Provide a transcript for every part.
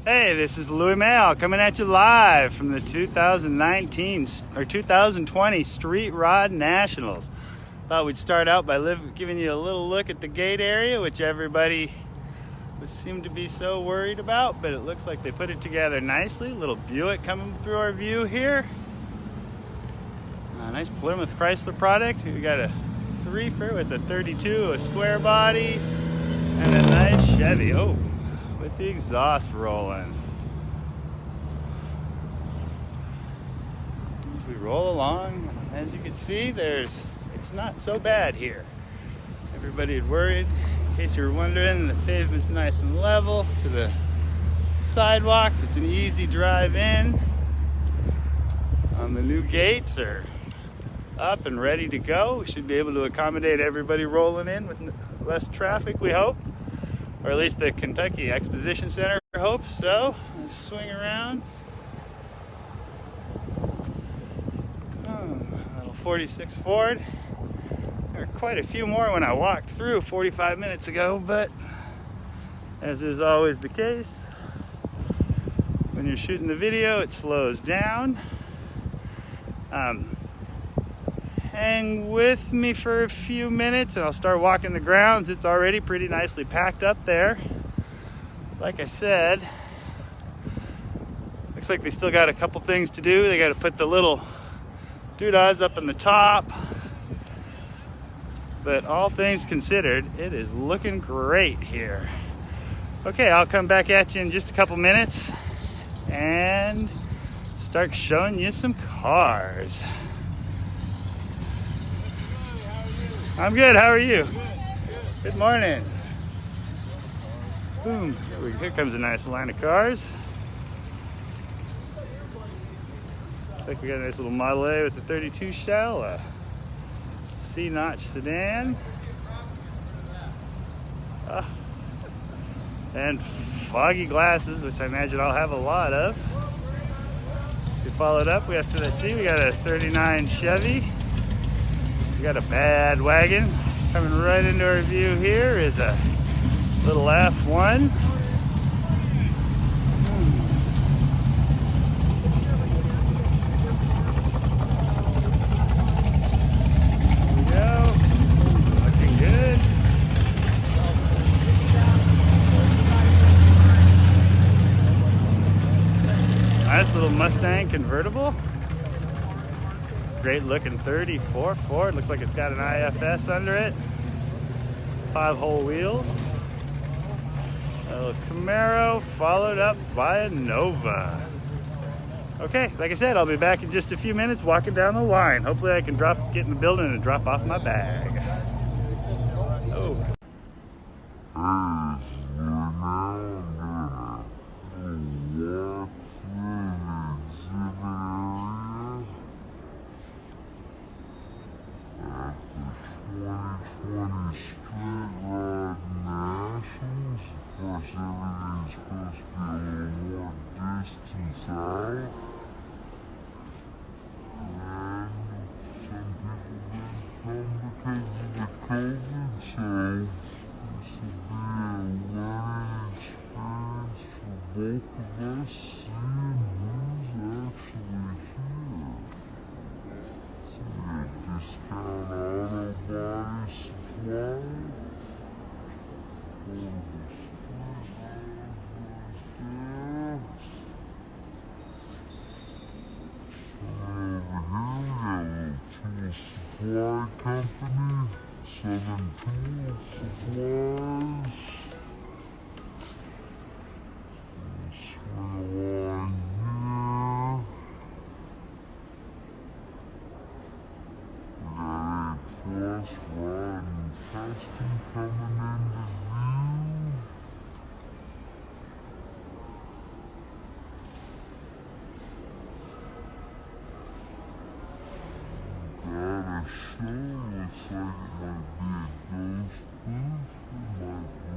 Hey, this is Louis Mail coming at you live from the 2020 Street Rod Nationals. Thought we'd start out by giving you a little look at the gate area, which everybody seemed to be so worried about, but it looks like they put it together nicely. Little Buick coming through our view here. A nice Plymouth Chrysler product. We got a threefer with a 32, a square body, and a nice Chevy. Oh, with the exhaust rolling. As we roll along, as you can see, it's not so bad here. Everybody had worried. In case you were wondering, the pavement's nice and level to the sidewalks. It's an easy drive in. The new gates are up and ready to go. We should be able to accommodate everybody rolling in with less traffic, we hope. Or at least the Kentucky Exposition Center hopes so. Let's swing around. Little 46 Ford. There are quite a few more when I walked through 45 minutes ago, but as is always the case, when you're shooting the video, it slows down. Hang with me for a few minutes and I'll start walking the grounds. It's already pretty nicely packed up there. Like I said, looks like they still got a couple things to do. They got to put the little doodahs up in the top. But all things considered, it is looking great here. Okay, I'll come back at you in just a couple minutes and start showing you some cars. I'm good, how are you? Good morning. Boom, here comes a nice line of cars. Looks like we got a nice little Model A with the 32 shell, a C-notch sedan. And foggy glasses, which I imagine I'll have a lot of. So followed up, we got a 39 Chevy. We got a bad wagon. Coming right into our view here is a little F1. Here we go. Looking good. Nice little Mustang convertible. Great looking 34 Ford. Looks like it's got an IFS under it. 5-hole wheels. A little Camaro followed up by a Nova. Okay, like I said, I'll be back in just a few minutes walking down the line. Hopefully I can get in the building and drop off my bag. Oh. Supply company, 17 supplies. Swing along here. We got A+ rod and testing coming into view. Looks like it might be a ghost booth. It might be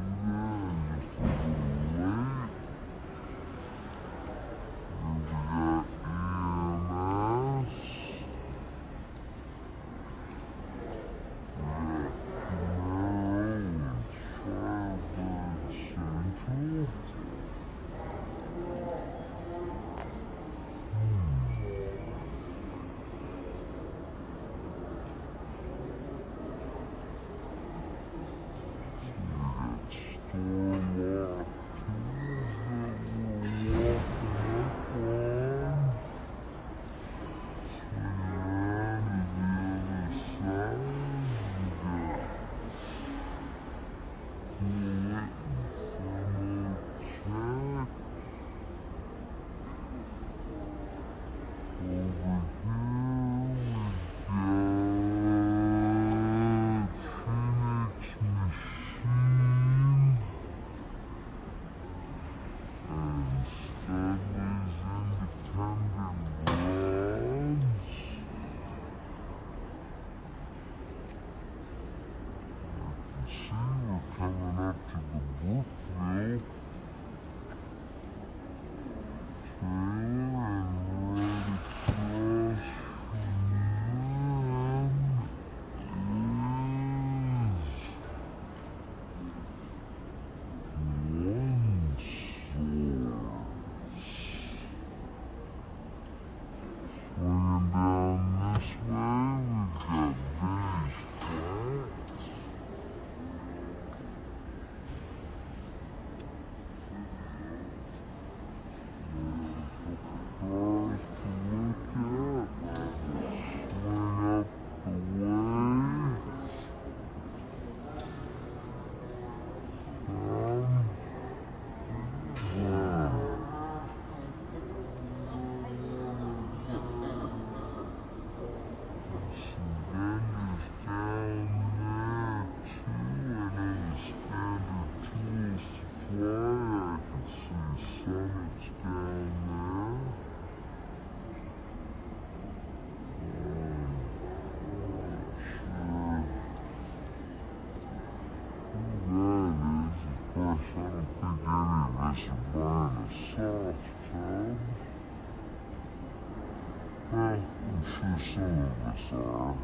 Well, I'm sure some of us are.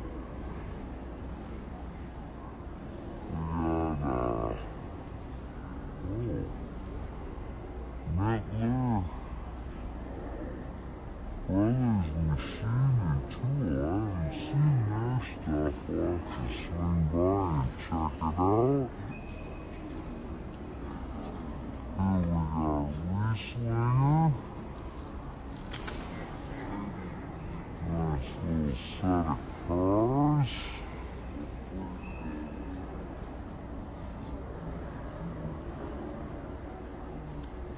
We got, Mettler Brothers Machining Tool. I haven't seen their stuff. I'll have to swing by and check it out. Here we got Rieslinger. Nice little set of cars.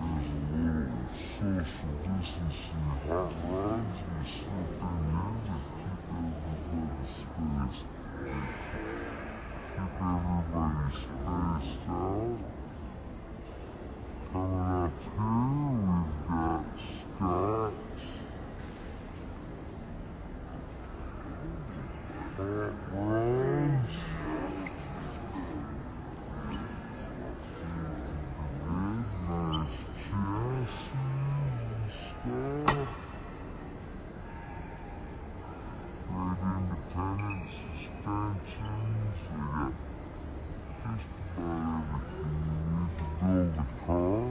There's a little social distancing hot rods we slip in here to keep everybody spaced. Keep everybody spaced out. Coming up here, we've got Scott's hot rods. Nice chassis and stuff. Great independent suspensions. We got just about everything you need to build a car.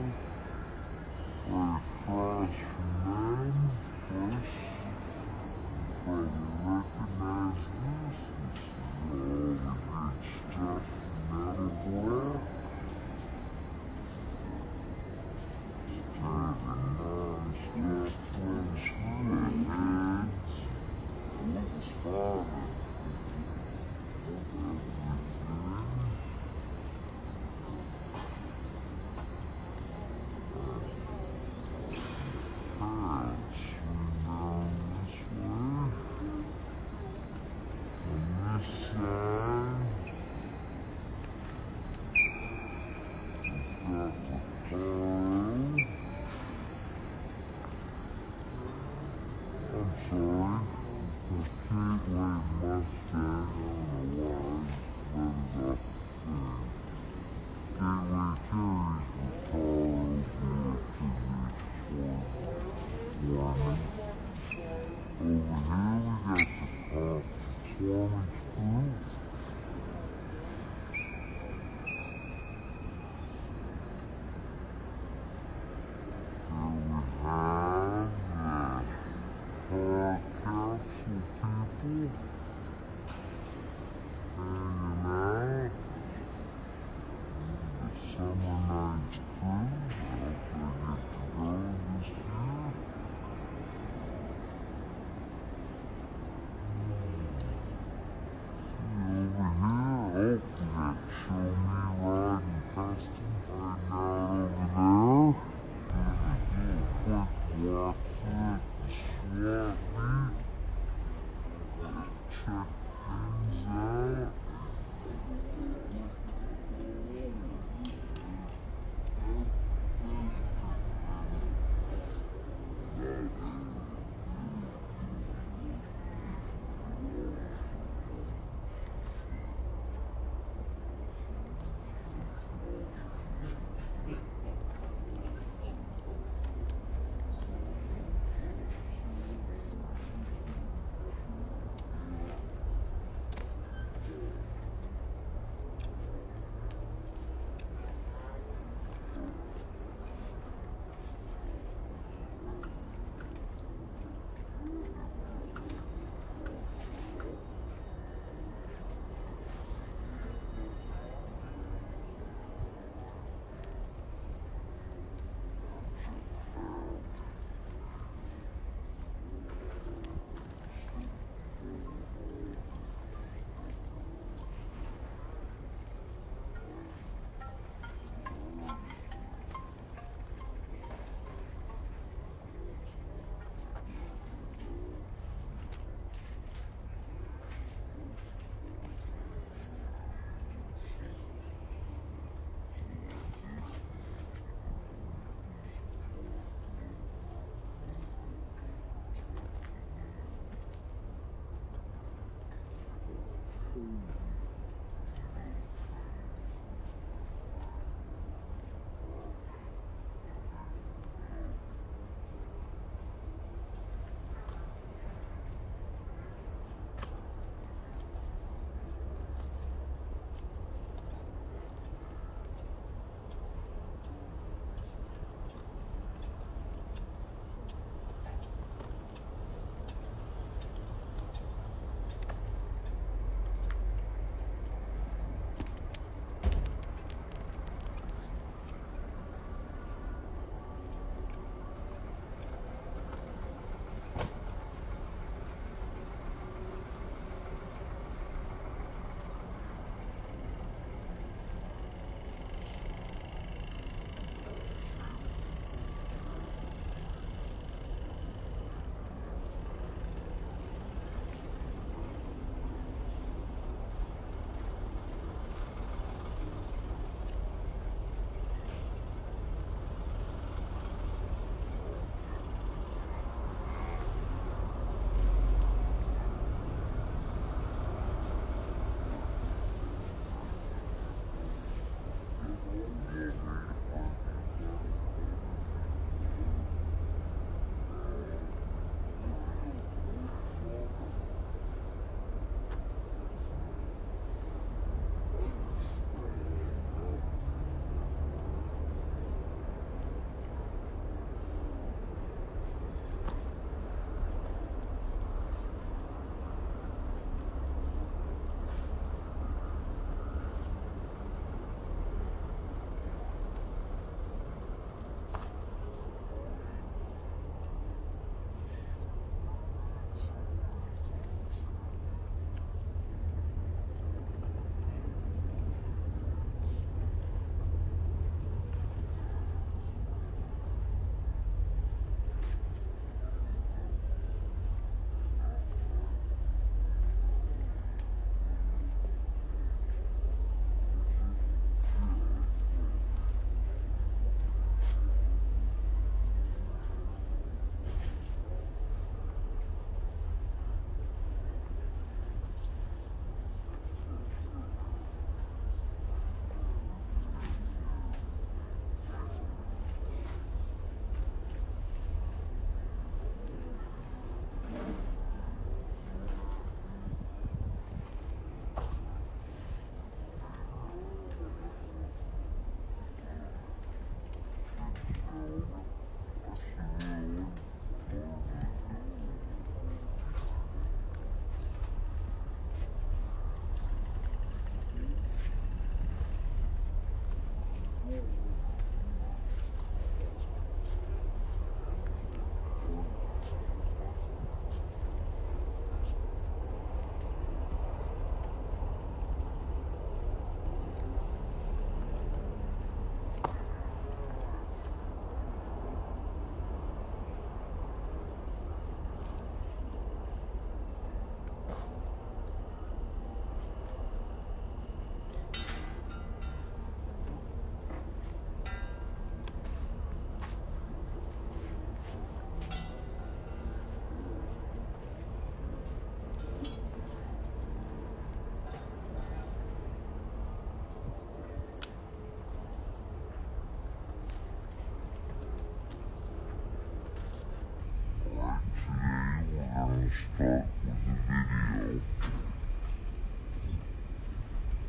start with the video.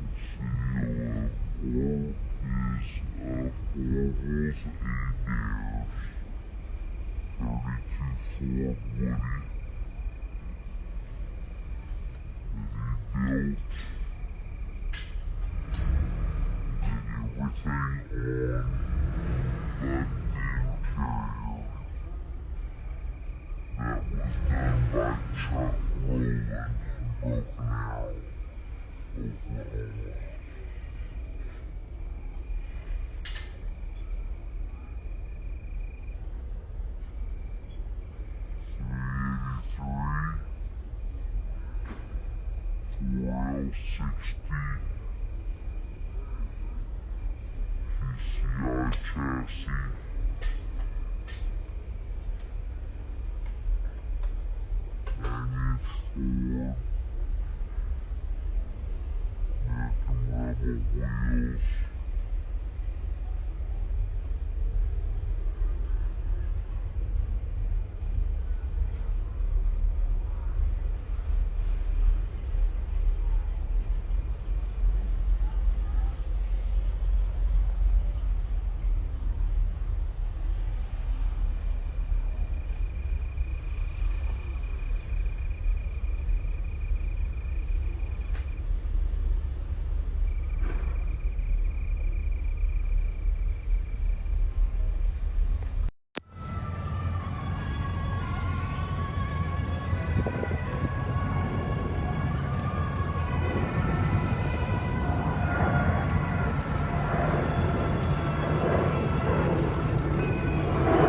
The CEO is ovals a bears, 32 Ford Woody that he built. Everything on but the interior. That was done by Chuck Rowland from Broken Arrow, Oklahoma. 4L60 PCI chassis. Ford wheels.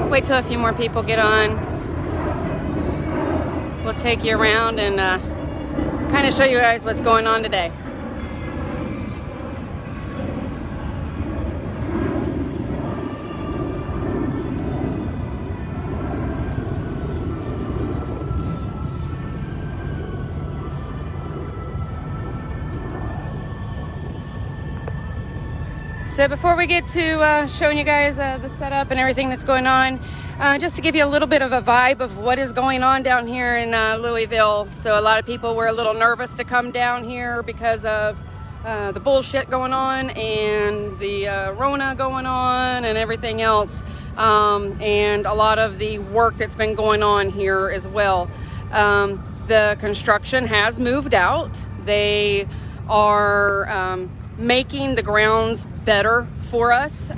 Wait till a few more people get on. We'll take you around and kind of show you guys what's going on today. So before we get to showing you guys the setup and everything that's going on, just to give you a little bit of a vibe of what is going on down here in Louisville. So a lot of people were a little nervous to come down here because of the bullshit going on and the Rona going on and everything else. And a lot of the work that's been going on here as well. The construction has moved out. They are making the grounds better for us.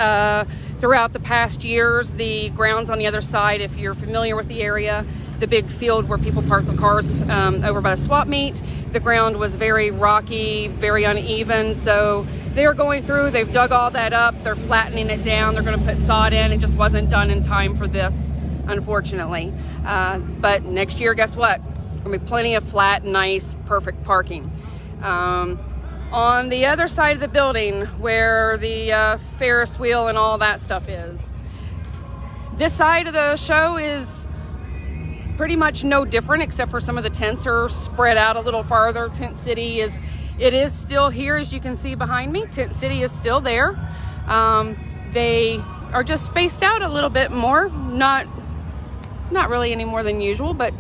Throughout the past years, the grounds on the other side, if you're familiar with the area, the big field where people park the cars over by the swap meet, the ground was very rocky, very uneven. So they're going through, they've dug all that up, they're flattening it down, they're going to put sod in. It just wasn't done in time for this, unfortunately. But next year, guess what? There's going to be plenty of flat, nice, perfect parking. On the other side of the building where the Ferris wheel and all that stuff is, this side of the show is pretty much no different, except for some of the tents are spread out a little farther. Tent City is still here, as you can see behind me. Tent City is still there. They are just spaced out a little bit more, not really any more than usual, but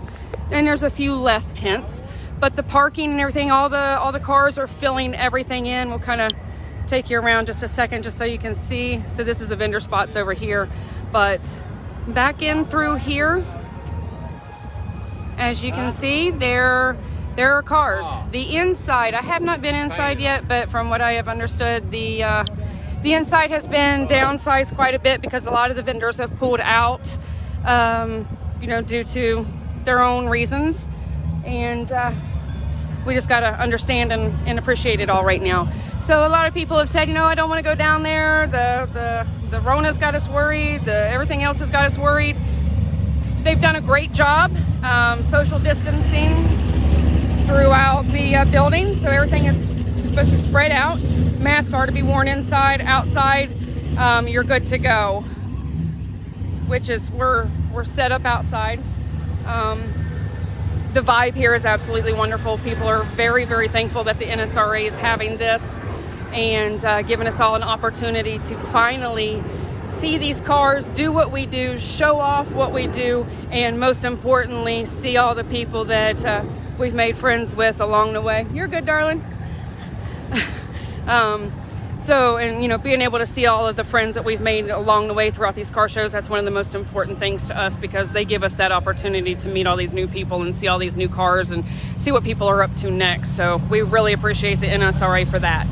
then there's a few less tents. But the parking and everything, all the cars are filling everything in. We'll kind of take you around just a second just so you can see. So this is the vendor spots over here. But back in through here, as you can see, there are cars. The inside, I have not been inside yet, but from what I have understood, the inside has been downsized quite a bit because a lot of the vendors have pulled out, due to their own reasons. And we just got to understand and appreciate it all right now. So a lot of people have said, I don't want to go down there. The Rona's got us worried. Everything else has got us worried. They've done a great job social distancing throughout the building. So everything is supposed to be spread out. Masks are to be worn inside, outside. You're good to go. Which is, we're set up outside. The vibe here is absolutely wonderful. People are very, very thankful that the NSRA is having this and giving us all an opportunity to finally see these cars, do what we do, show off what we do, and most importantly, see all the people that we've made friends with along the way. You're good, darling. Being able to see all of the friends that we've made along the way throughout these car shows, that's one of the most important things to us because they give us that opportunity to meet all these new people and see all these new cars and see what people are up to next. So we really appreciate the NSRA for that.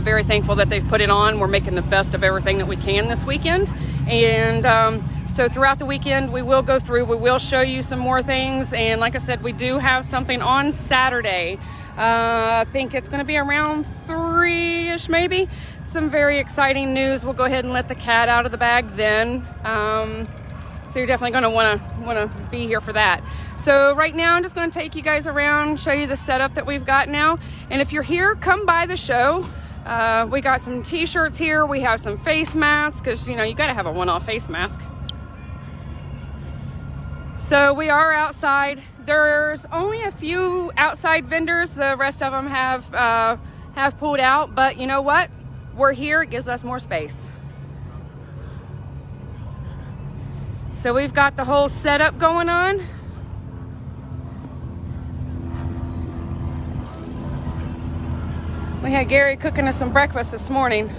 Very thankful that they've put it on. We're making the best of everything that we can this weekend. And so throughout the weekend, we will go through, we will show you some more things. And like I said, we do have something on Saturday. I think it's going to be around 3-ish maybe. Some very exciting news. We'll go ahead and let the cat out of the bag then. So you're definitely going to want to be here for that. So right now I'm just going to take you guys around, show you the setup that we've got now. And if you're here, come by the show. We got some t-shirts here. We have some face masks because, you got to have a one-off face mask. So we are outside. There's only a few outside vendors. The rest of them have pulled out. But you know what? we're here, it gives us more space. So we've got the whole setup going on. We had Gary cooking us some breakfast this morning.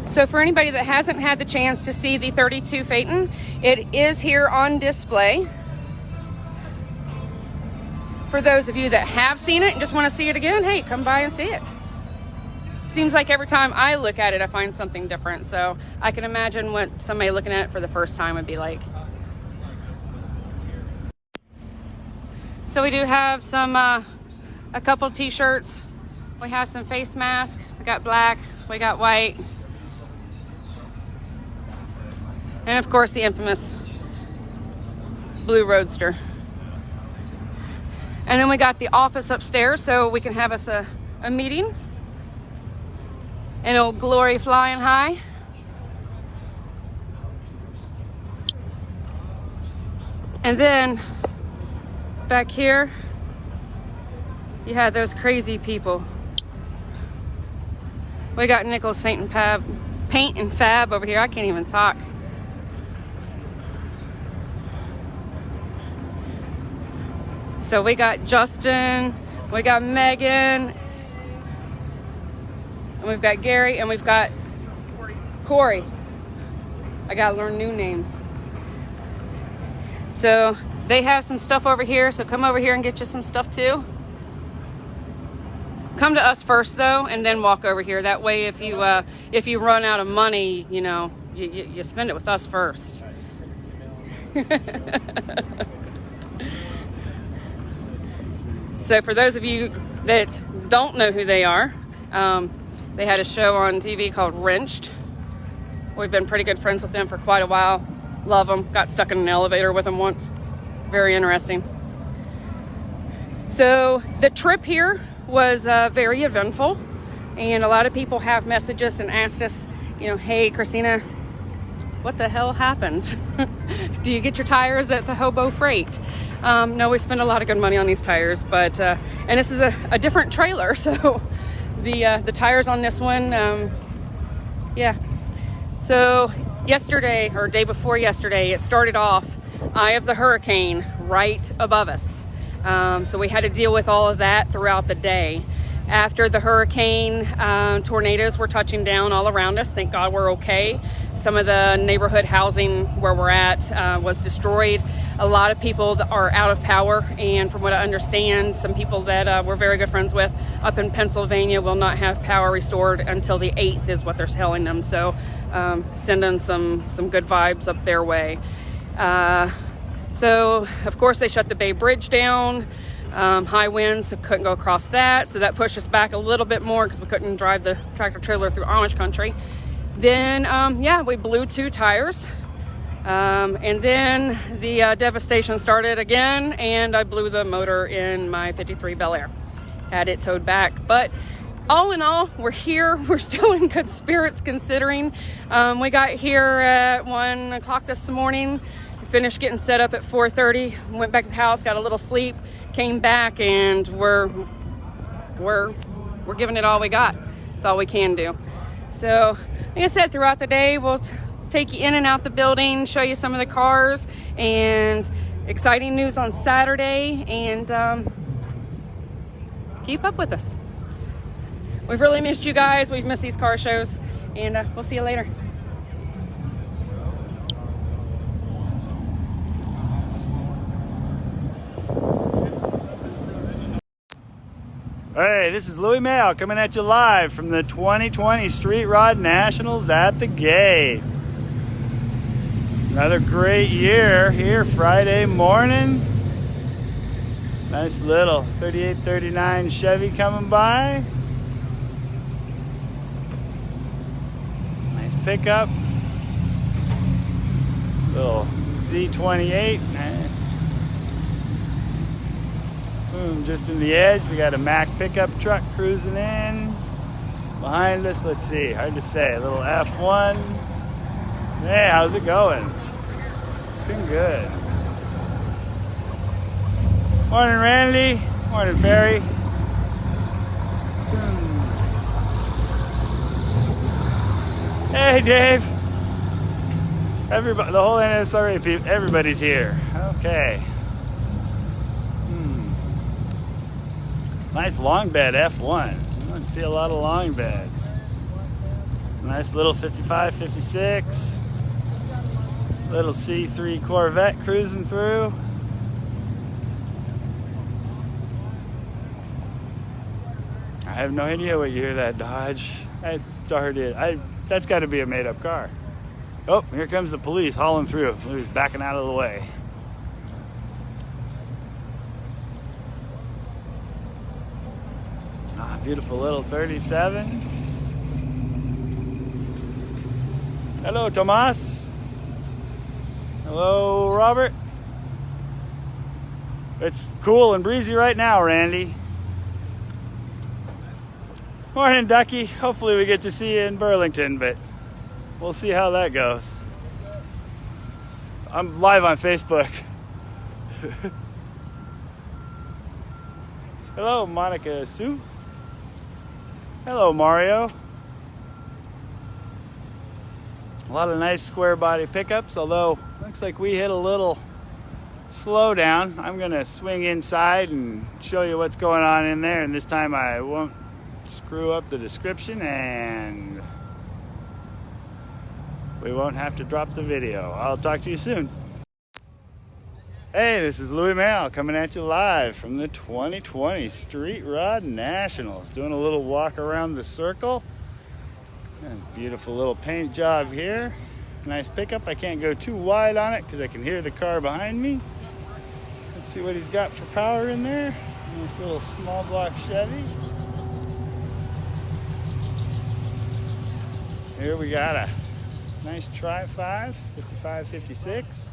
So for anybody that hasn't had the chance to see the 32 Phaeton, it is here on display. For those of you that have seen it and just want to see it again, hey, come by and see it. Seems like every time I look at it, I find something different. So I can imagine what somebody looking at it for the first time would be like. So we do have some, a couple t-shirts. We have some face masks. We got black, we got white. And of course the infamous blue Roadster. And then we got the office upstairs so we can have us a meeting. And Old Glory flying high. And then back here, you had those crazy people. We got Nichols Paint and Fab over here. I can't even talk. So we got Justin, we got Megan, and we've got Gary, and we've got Corey. I gotta learn new names. So they have some stuff over here, so come over here and get you some stuff too. Come to us first though, and then walk over here. That way if you run out of money, you know, you spend it with us first. So for those of you that don't know who they are, they had a show on TV called Wrenched. We've been pretty good friends with them for quite a while. Love them. Got stuck in an elevator with them once. Very interesting. So the trip here was very eventful, and a lot of people have messaged us and asked us, you know, hey Christina, what the hell happened? Do you get your tires at the Hobo Freight? No, we spend a lot of good money on these tires, but and this is a different trailer, so the tires on this one, yeah. So yesterday, or day before yesterday, it started off eye of the hurricane right above us. So we had to deal with all of that throughout the day. After the hurricane, tornadoes were touching down all around us. Thank God we're okay. Some of the neighborhood housing where we're at was destroyed. A lot of people that are out of power, and from what I understand, some people that we're very good friends with up in Pennsylvania will not have power restored until the 8th is what they're telling them. So sending some good vibes up their way. So of course they shut the Bay Bridge down. High winds, so couldn't go across that. So that pushed us back a little bit more because we couldn't drive the tractor trailer through Amish country. Then, yeah, we blew 2 tires. And then the devastation started again, and I blew the motor in my 53 Bel Air. Had it towed back. But all in all, we're here. We're still in good spirits considering. We got here at 1 o'clock this morning. Finished getting set up at 4:30. Went back to the house, got a little sleep, came back, and we're giving it all we got. That's all we can do. So, like I said, throughout the day, we'll take you in and out the building, show you some of the cars, and exciting news on Saturday, and keep up with us. We've really missed you guys. We've missed these car shows, and we'll see you later. Hey, this is Louis Mayo coming at you live from the 2020 Street Rod Nationals at the gate. Another great year here Friday morning. Nice little 3839 Chevy coming by. Nice pickup. Little Z28. Boom, just in the edge, we got a Mack pickup truck cruising in. Behind us, let's see, hard to say, a little F1. Hey, how's it going? looking good. Morning, Randy. Morning, Barry. Hey, Dave. Everybody, the whole NSRA people, everybody's here. Okay. Nice long bed F1. You don't see a lot of long beds. Nice little 55, 56. Little C3 Corvette cruising through. I have no idea what year that Dodge. That's got to be a made-up car. Oh, here comes the police hauling through. He's backing out of the way. Ah, beautiful little 37. Hello, Tomas. Hello, Robert. It's cool and breezy right now, Randy. Morning, Ducky. Hopefully we get to see you in Burlington, but we'll see how that goes. I'm live on Facebook. Hello, Monica Sue. Hello, Mario. A lot of nice square body pickups, although looks like we hit a little slowdown. I'm gonna swing inside and show you what's going on in there, and this time I won't screw up the description and we won't have to drop the video. I'll talk to you soon. Hey, this is Louis Mail coming at you live from the 2020 Street Rod Nationals. Doing a little walk around the circle. Beautiful little paint job here. Nice pickup. I can't go too wide on it because I can hear the car behind me. Let's see what he's got for power in there. Nice little small block Chevy. Here we got a nice Tri-5, 55, 56.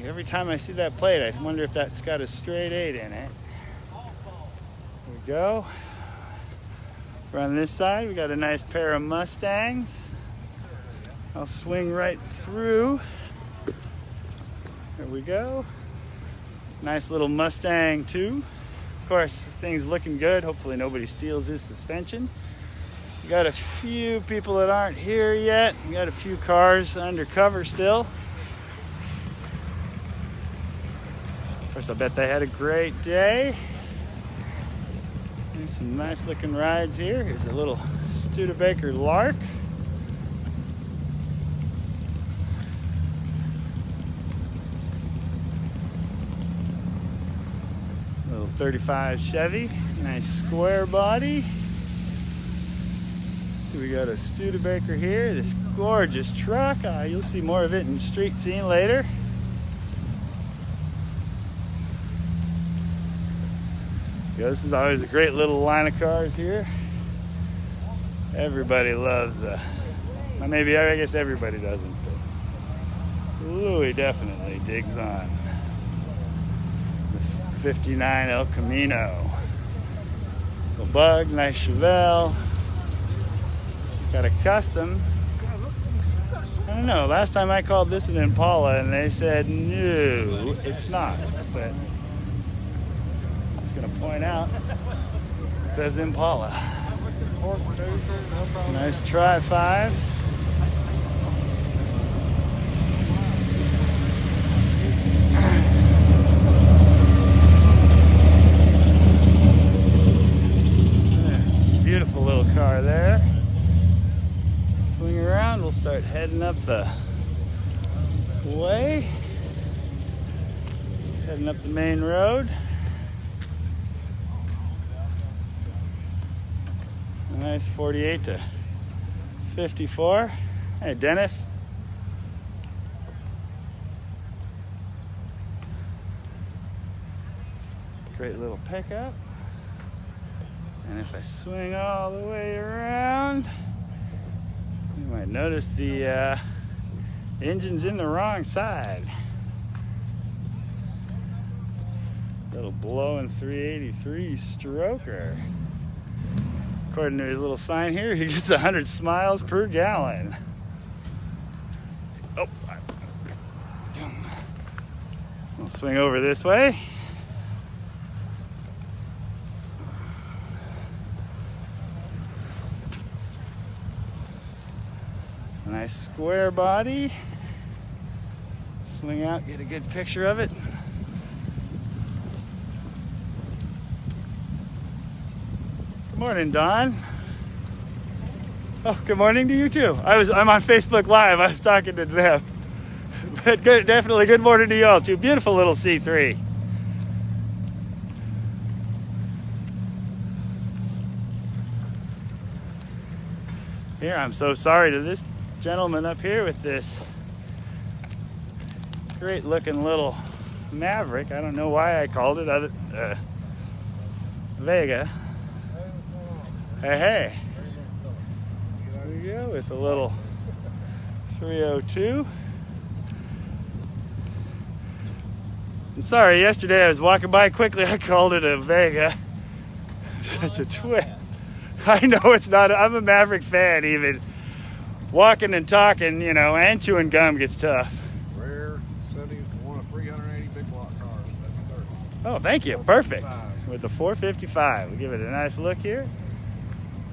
Every time I see that plate, I wonder if that's got a straight 8 in it. There we go. On this side, we got a nice pair of Mustangs. I'll swing right through. There we go. Nice little Mustang too. Of course, this thing's looking good. Hopefully nobody steals this suspension. We got a few people that aren't here yet. We got a few cars undercover still. Of course, I bet they had a great day. There's some nice looking rides here. Here's a little Studebaker Lark. Little 35 Chevy, nice square body. So we got a Studebaker here, this gorgeous truck. You'll see more of it in street scene later. Yeah, this is always a great little line of cars here. Everybody loves, maybe I guess everybody doesn't, but Louis definitely digs on the 59 El Camino. The Bug, nice Chevelle. Got a custom. I don't know, last time I called this an Impala and they said no, it's not, but I'm gonna point out it says Impala. Nice Tri-5. Beautiful little car there. Swing around, we'll start heading up the way. Heading up the main road. Nice 48 to 54. Hey, Dennis. Great little pickup. And if I swing all the way around, you might notice the engine's in the wrong side. Little blowing 383 stroker. According to his little sign here, he gets 100 miles per gallon. Oh, Swing over this way. Nice square body. Swing out, get a good picture of it. Good morning, Don. Oh, good morning to you too. I'm on Facebook Live. I was talking to them. But good, definitely good morning to you all too. Beautiful little C3. Here, I'm so sorry to this gentleman up here with this great looking little Maverick. I don't know why I called it Vega. Hey. There we go with a little 302. I'm sorry, yesterday I was walking by quickly. I called it a Vega. Such a twin. I know it's not. I'm a Maverick fan even. Walking and talking, you know, and chewing gum gets tough. Rare, 71 of 380 big block cars. That'd be 30. Oh, thank you. Perfect. With the 455. We'll give it a nice look here.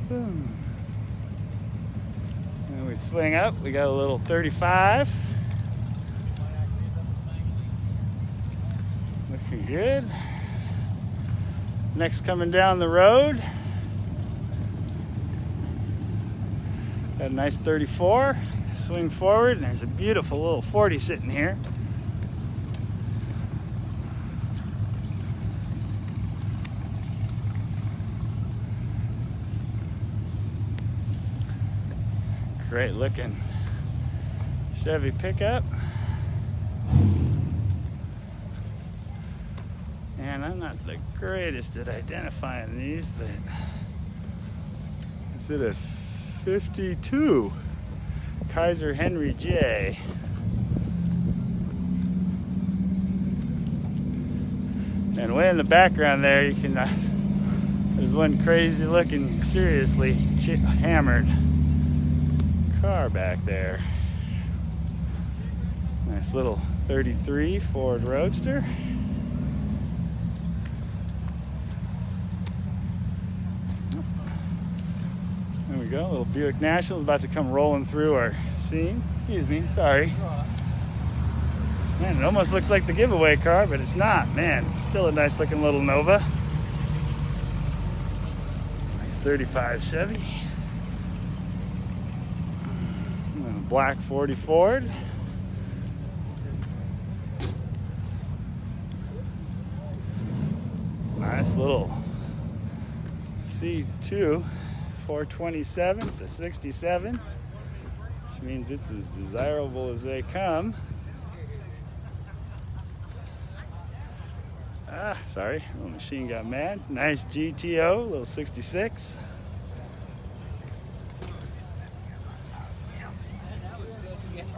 Boom. And we swing up. We got a little 35. Looking good. Next coming down the road. Got a nice 34. Swing forward, and there's a beautiful little 40 sitting here. Great looking Chevy pickup. And I'm not the greatest at identifying these, but is it a 52 Kaiser Henry J? And way in the background there, you can there's one crazy looking, seriously hammered car back there. Nice little 33 Ford Roadster. There we go, a little Buick National is about to come rolling through our scene. Excuse me, sorry. Man, it almost looks like the giveaway car, but it's not. Man, it's still a nice looking little Nova. Nice 35 Chevy. Black 40 Ford. Nice little C2 427. It's a 67, which means it's as desirable as they come. Sorry, a little machine got mad. Nice GTO, little 66.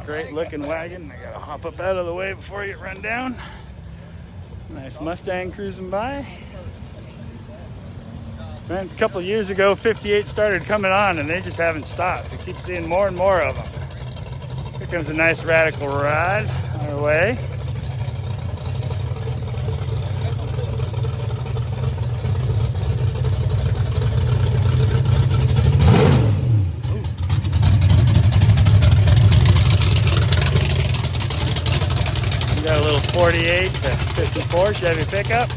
Great looking wagon. I gotta hop up out of the way before I get run down. Nice Mustang cruising by. Man, a couple of years ago, 58 started coming on, and they just haven't stopped. I keep seeing more and more of them. Here comes a nice radical ride on our way. We got a little 48 to 54 Chevy pickup.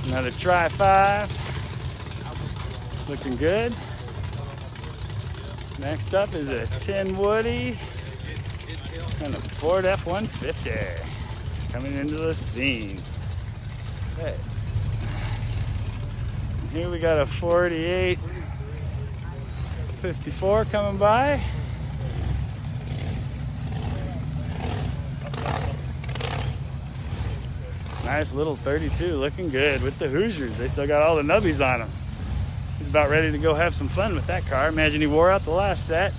Another Tri-5, looking good. Next up is a tin Woody and a Ford F-150 coming into the scene. Okay. Here we got a 48 54 coming by. Nice little 32, looking good with the Hoosiers. They still got all the nubbies on them. He's about ready to go have some fun with that car. Imagine he wore out the last set.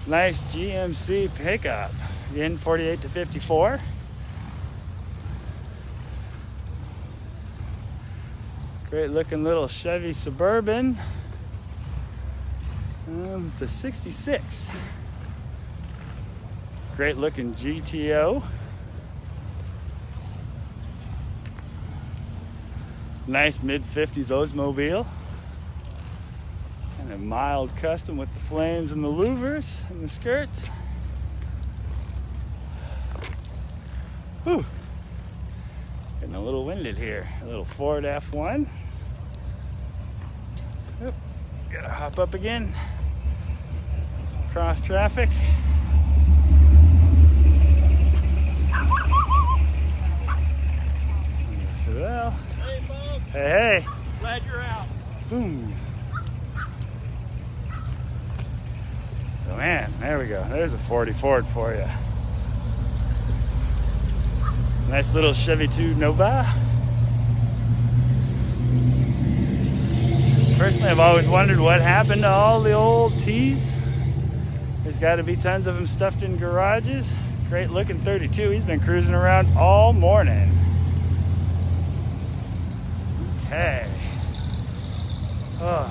Nice GMC pickup. Again, 48 to 54. Great looking little Chevy Suburban. It's a 66. Great looking GTO. Nice mid-50s Oldsmobile. And a mild custom with the flames and the louvers and the skirts. Whew. Getting a little winded here. A little Ford F1. Oop. Gotta hop up again. Some cross traffic. Well. Hey, Bob. Hey, hey. Glad you're out. Boom. Oh man, there we go. There's a 40 Ford for you. Nice little Chevy 2 Nova. Personally, I've always wondered what happened to all the old T's. There's got to be tons of them stuffed in garages. Great looking 32. He's been cruising around all morning. Okay. Oh.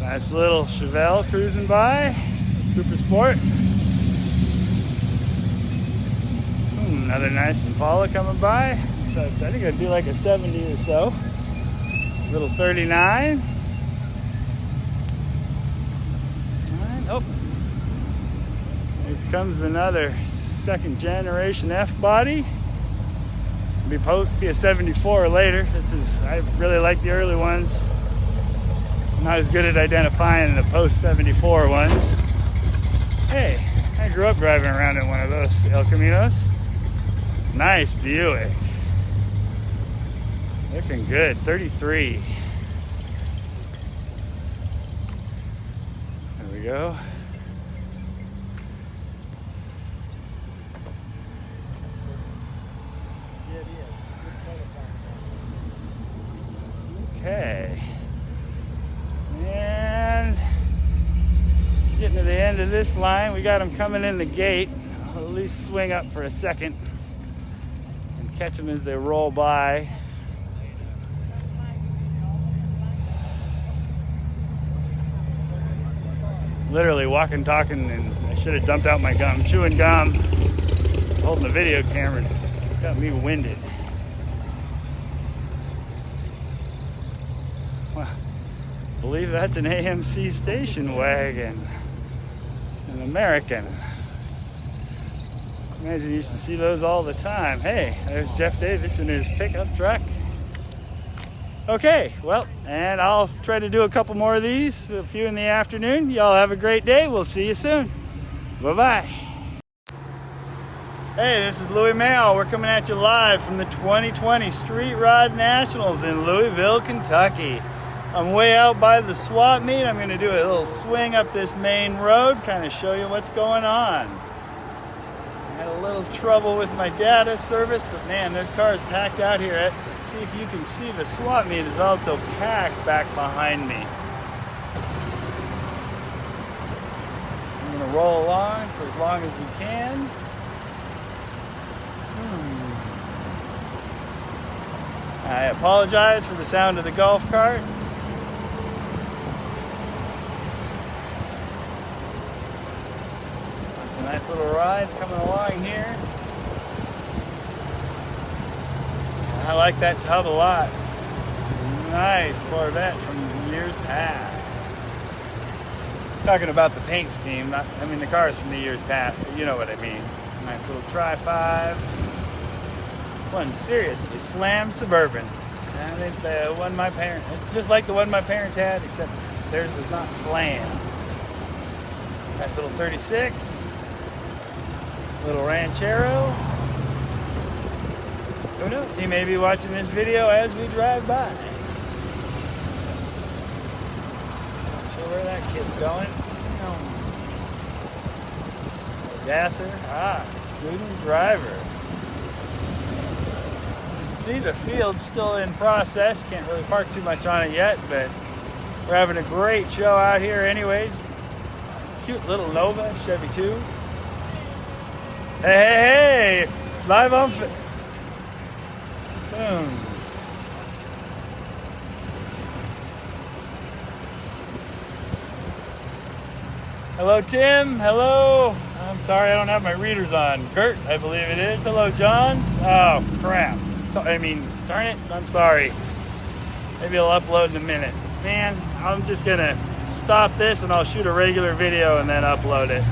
Nice little Chevelle cruising by. Super Sport. Another nice Impala coming by. So I think it'd be like a 70 or so. Little 39. Oh. Here comes another second generation F body. Be a 74 later. I really like the early ones. I'm not as good at identifying the post 74 ones. Hey, I grew up driving around in one of those El Caminos. Nice Buick. Looking good. 33. There we go. Okay. And getting to the end of this line, we got them coming in the gate. I'll at least swing up for a second and catch them as they roll by. Literally walking, talking, and I should have dumped out my gum. Chewing gum, holding the video cameras, got me winded. Well, I believe that's an AMC station wagon, an American. Imagine you used to see those all the time. Hey, there's Jeff Davis in his pickup truck. Okay, well, and I'll try to do a couple more of these, a few in the afternoon. Y'all have a great day. We'll see you soon. Bye-bye. Hey, this is Louis Mayo. We're coming at you live from the 2020 Street Rod Nationals in Louisville, Kentucky. I'm way out by the swap meet. I'm going to do a little swing up this main road, kind of show you what's going on. I had a little trouble with my data service, but man, there's cars packed out here. Let's see if you can see the swap meet is also packed back behind me. I'm going to roll along for as long as we can. I apologize for the sound of the golf cart. That's a nice little ride coming along here. I like that tub a lot. Nice Corvette from years past. Talking about the paint scheme, the cars from the years past, but you know what I mean. Nice little Tri-5. One seriously slammed Suburban. I think the one my parents, it's just like the one my parents had, except theirs was not slammed. Nice little 36. Little Ranchero. Who knows? He may be watching this video as we drive by. Not sure where that kid's going. Gasser. Student driver. See, the field's still in process. Can't really park too much on it yet, but we're having a great show out here anyways. Cute little Nova, Chevy 2. Hey, live on boom. Hello, Tim. Hello. Sorry I don't have my readers on. Gert, I believe it is. Hello, Johns. Oh, crap. I mean, darn it. I'm sorry. Maybe I'll upload in a minute. Man, I'm just going to stop this and I'll shoot a regular video and then upload it.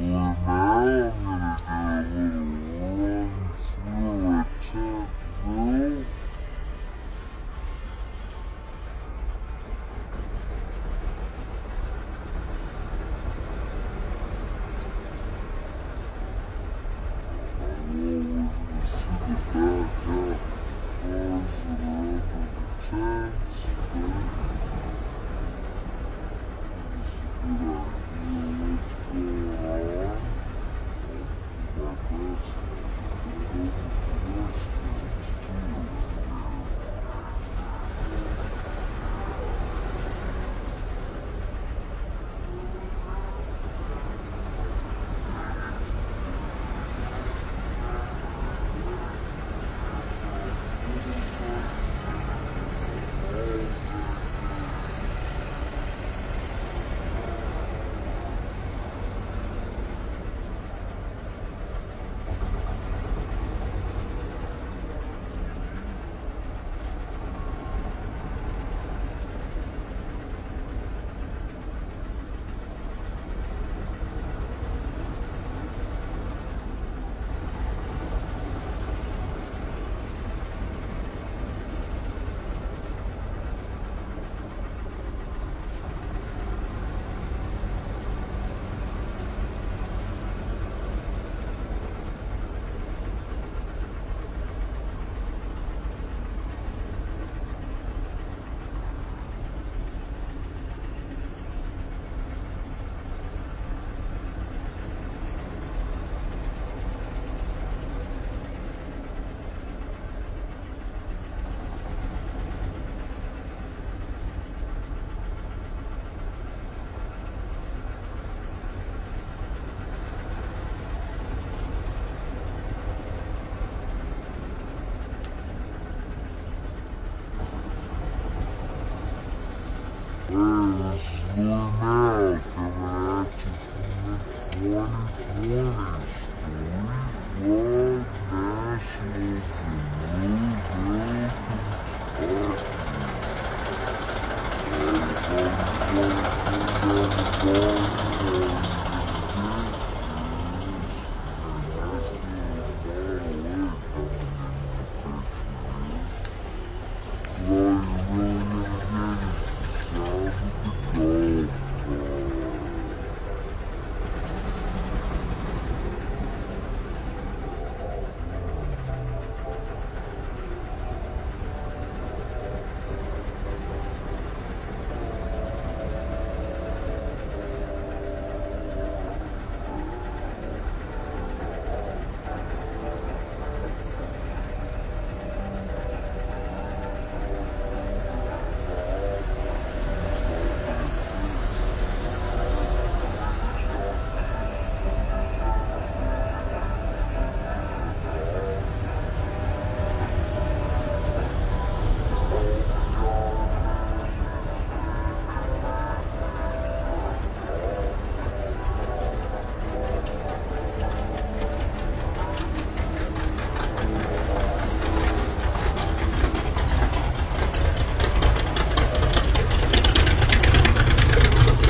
Now coming at you from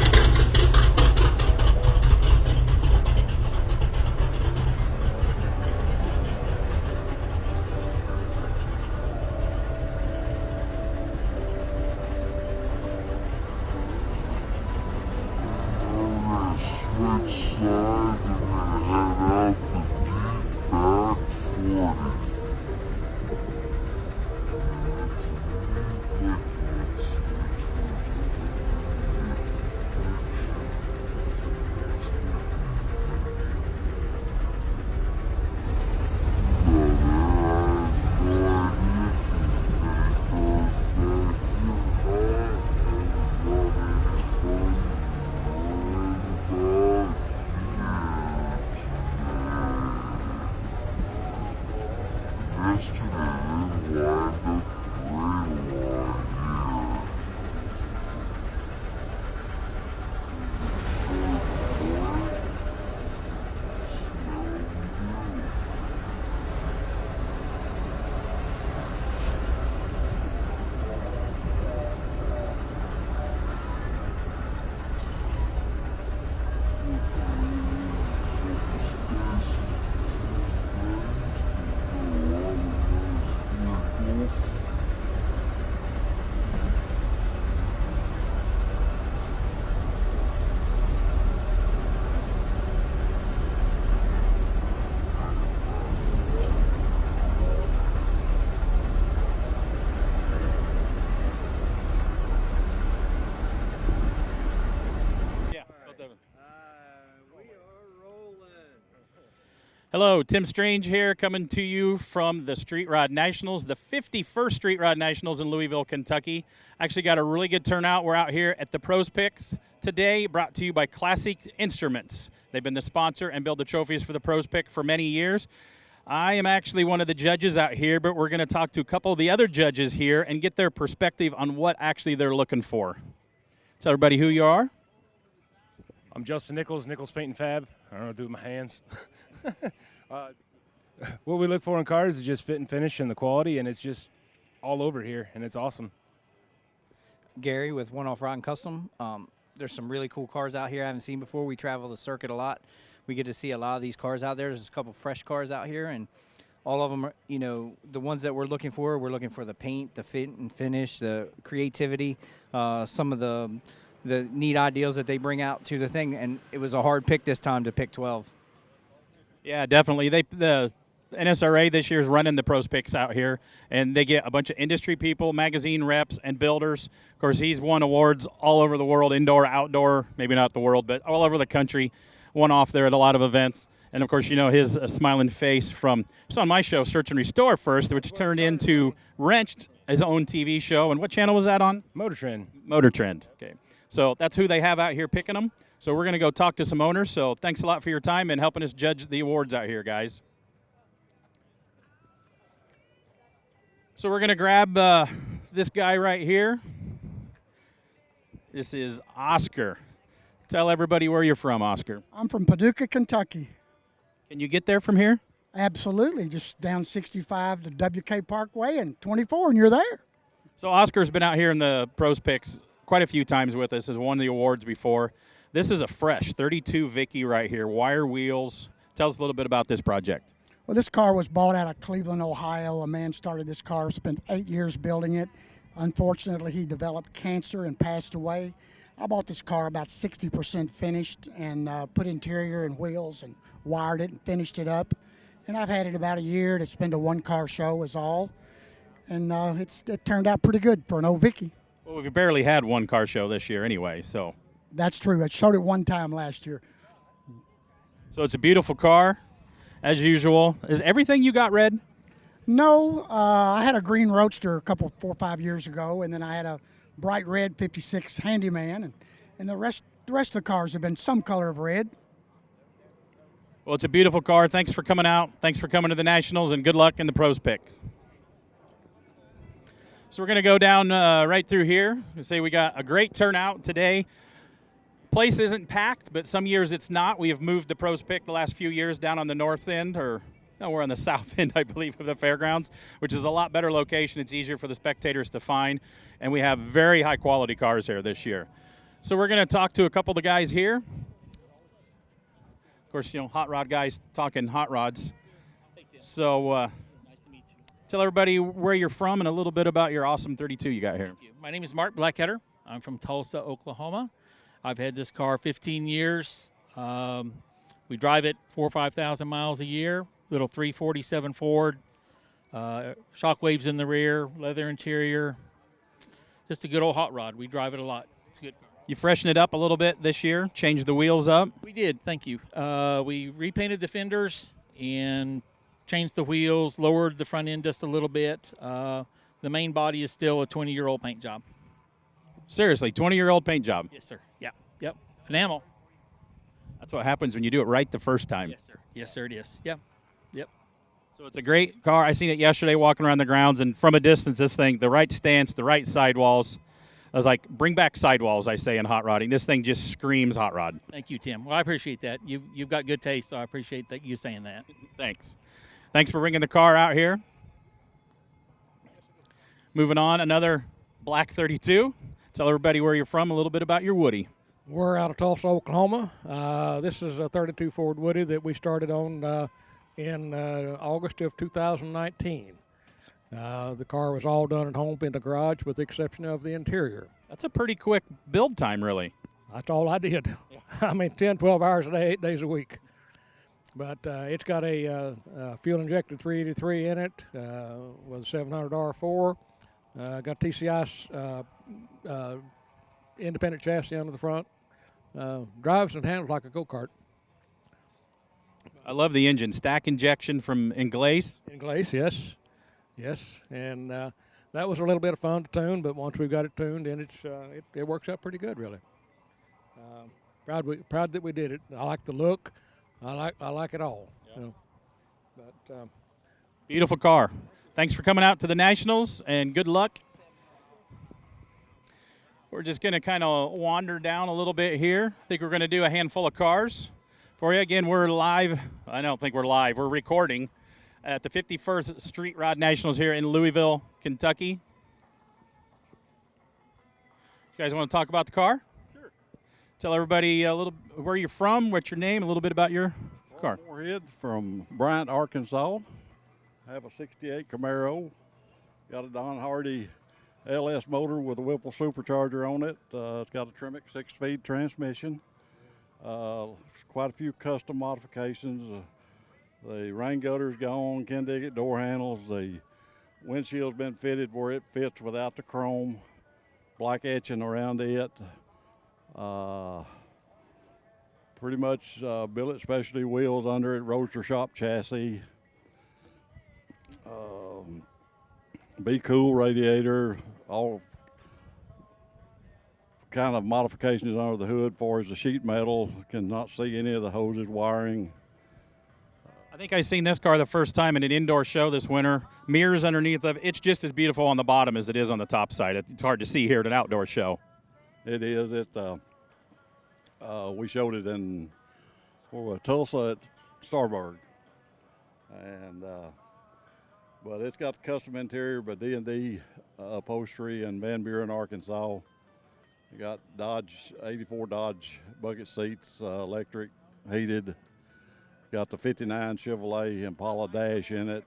the 2020 Street Nationals in Louisville, Hello, Tim Strange here, coming to you from the Street Rod Nationals, the 51st Street Rod Nationals in Louisville, Kentucky. Actually got a really good turnout. We're out here at the Pros Picks today, brought to you by Classic Instruments. They've been the sponsor and build the trophies for the Pros Pick for many years. I am actually one of the judges out here, but we're going to talk to a couple of the other judges here and get their perspective on what actually they're looking for. Tell everybody who you are. I'm Justin Nichols Paint and Fab. I don't know what to do with my hands. What we look for in cars is just fit and finish and the quality, and it's just all over here, and it's awesome. Gary with One Off Rotten Custom. There's some really cool cars out here I haven't seen before. We travel the circuit a lot. We get to see a lot of these cars out there. There's a couple fresh cars out here, and all of them are, you know, the ones that we're looking for the paint, the fit and finish, the creativity, some of the neat ideals that they bring out to the thing, and it was a hard pick this time to pick 12. Yeah, definitely. The NSRA this year is running the Pros Picks out here, and they get a bunch of industry people, magazine reps, and builders. Of course, he's won awards all over the world, indoor, outdoor, maybe not the world, but all over the country. Won off there at a lot of events. And, of course, you know his smiling face from – it's on my show, Search and Restore first, which turned into Wrenched, his own TV show. And what channel was that on? Motor Trend. Motor Trend. Okay. So that's who they have out here picking them. So we're going to go talk to some owners. So thanks a lot for your time and helping us judge the awards out here, guys. So we're going to grab this guy right here. This is Oscar. Tell everybody where you're from, Oscar. I'm from Paducah, Kentucky. Can you get there from here? Absolutely. Just down 65 to WK Parkway and 24, and you're there. So Oscar's been out here in the Pros Picks quite a few times with us, has won the awards before. This is a fresh 32 Vicky right here, wire wheels. Tell us a little bit about this project. Well, this car was bought out of Cleveland, Ohio. A man started this car, spent 8 years building it. Unfortunately, he developed cancer and passed away. I bought this car about 60% finished and put interior and wheels and wired it and finished it up. And I've had it about a year. It's been to one car show is all. And it turned out pretty good for an old Vicky. Well, we've barely had one car show this year anyway, so. That's true. I showed it one time last year. So it's a beautiful car, as usual. Is everything you got red? No, I had a green Roadster 4 or 5 years ago, and then I had a bright red 56 Handyman, and the rest of the cars have been some color of red. Well, it's a beautiful car. Thanks for coming out. Thanks for coming to the Nationals, and good luck in the Pros Picks. So we're going to go down right through here. Say we got a great turnout today. Place isn't packed, but some years it's not. We have moved the Pros Pick the last few years down on the north end, or no, we're on the south end, I believe, of the fairgrounds, which is a lot better location. It's easier for the spectators to find, and we have very high-quality cars here this year. So we're going to talk to a couple of the guys here. Of course, you know, hot rod guys talking hot rods. So nice to meet you. Tell everybody where you're from and a little bit about your awesome 32 you got here. My name is Mark Blackheader. I'm from Tulsa, Oklahoma. I've had this car 15 years. We drive it 4,000 or 5,000 miles a year. Little 347 Ford, shockwaves in the rear, leather interior. Just a good old hot rod. We drive it a lot. It's a good car. You freshened it up a little bit this year, changed the wheels up. We did, thank you. We repainted the fenders and changed the wheels, lowered the front end just a little bit. The main body is still a 20-year-old paint job. Seriously, 20-year-old paint job? Yes, sir. Yep. Enamel. That's what happens when you do it right the first time. Yes, sir. Yes, sir, it is. Yep. So it's a great car. I seen it yesterday walking around the grounds, and from a distance, this thing, the right stance, the right sidewalls. I was like, bring back sidewalls, I say, in hot rodding. This thing just screams hot rod. Thank you, Tim. Well, I appreciate that. You've got good taste, so I appreciate that you saying that. Thanks. Thanks for bringing the car out here. Moving on, another black 32. Tell everybody where you're from, a little bit about your Woody. We're out of Tulsa, Oklahoma. This is a 32 Ford Woody that we started on in August of 2019. The car was all done at home in the garage with the exception of the interior. That's a pretty quick build time, really. That's all I did. Yeah. I mean, 10, 12 hours a day, 8 days a week. But it's got a fuel-injected 383 in it with a 700 R4. Got TCI independent chassis under the front. Drives and handles like a go-kart. I love the engine. Stack injection from Inglace. Inglace, yes, yes, and that was a little bit of fun to tune. But once we've got it tuned, then it works out pretty good, really. Proud that we did it. I like the look. I like it all. You know. But Beautiful car. Thanks for coming out to the Nationals, and good luck. We're just going to kind of wander down a little bit here. I think we're going to do a handful of cars for you. Again, we're live. I don't think we're live. We're recording at the 51st Street Rod Nationals here in Louisville, Kentucky. You guys want to talk about the car? Sure. Tell everybody a little where you're from, what's your name, a little bit about your car. Moorhead from Bryant, Arkansas. I have a 68 Camaro. Got a Don Hardy LS motor with a Whipple supercharger on it. It's got a Tremec 6-speed transmission. Quite a few custom modifications. The rain gutter's gone, can dig it door handles. The windshield's been fitted where it fits without the chrome. Black etching around it. Pretty much billet specialty wheels under it, Roadster shop chassis. Be Cool radiator, all kind of modifications under the hood for as the sheet metal. Cannot see any of the hoses, wiring. I think I seen this car the first time in an indoor show this winter. Mirrors underneath of it. It's just as beautiful on the bottom as it is on the top side. It's hard to see here at an outdoor show. It is. We showed it in Tulsa at Starburg, and but it's got the custom interior by D&D upholstery in Van Buren, Arkansas. You got Dodge 84 Dodge bucket seats, electric, heated. Got the 59 Chevrolet Impala dash in it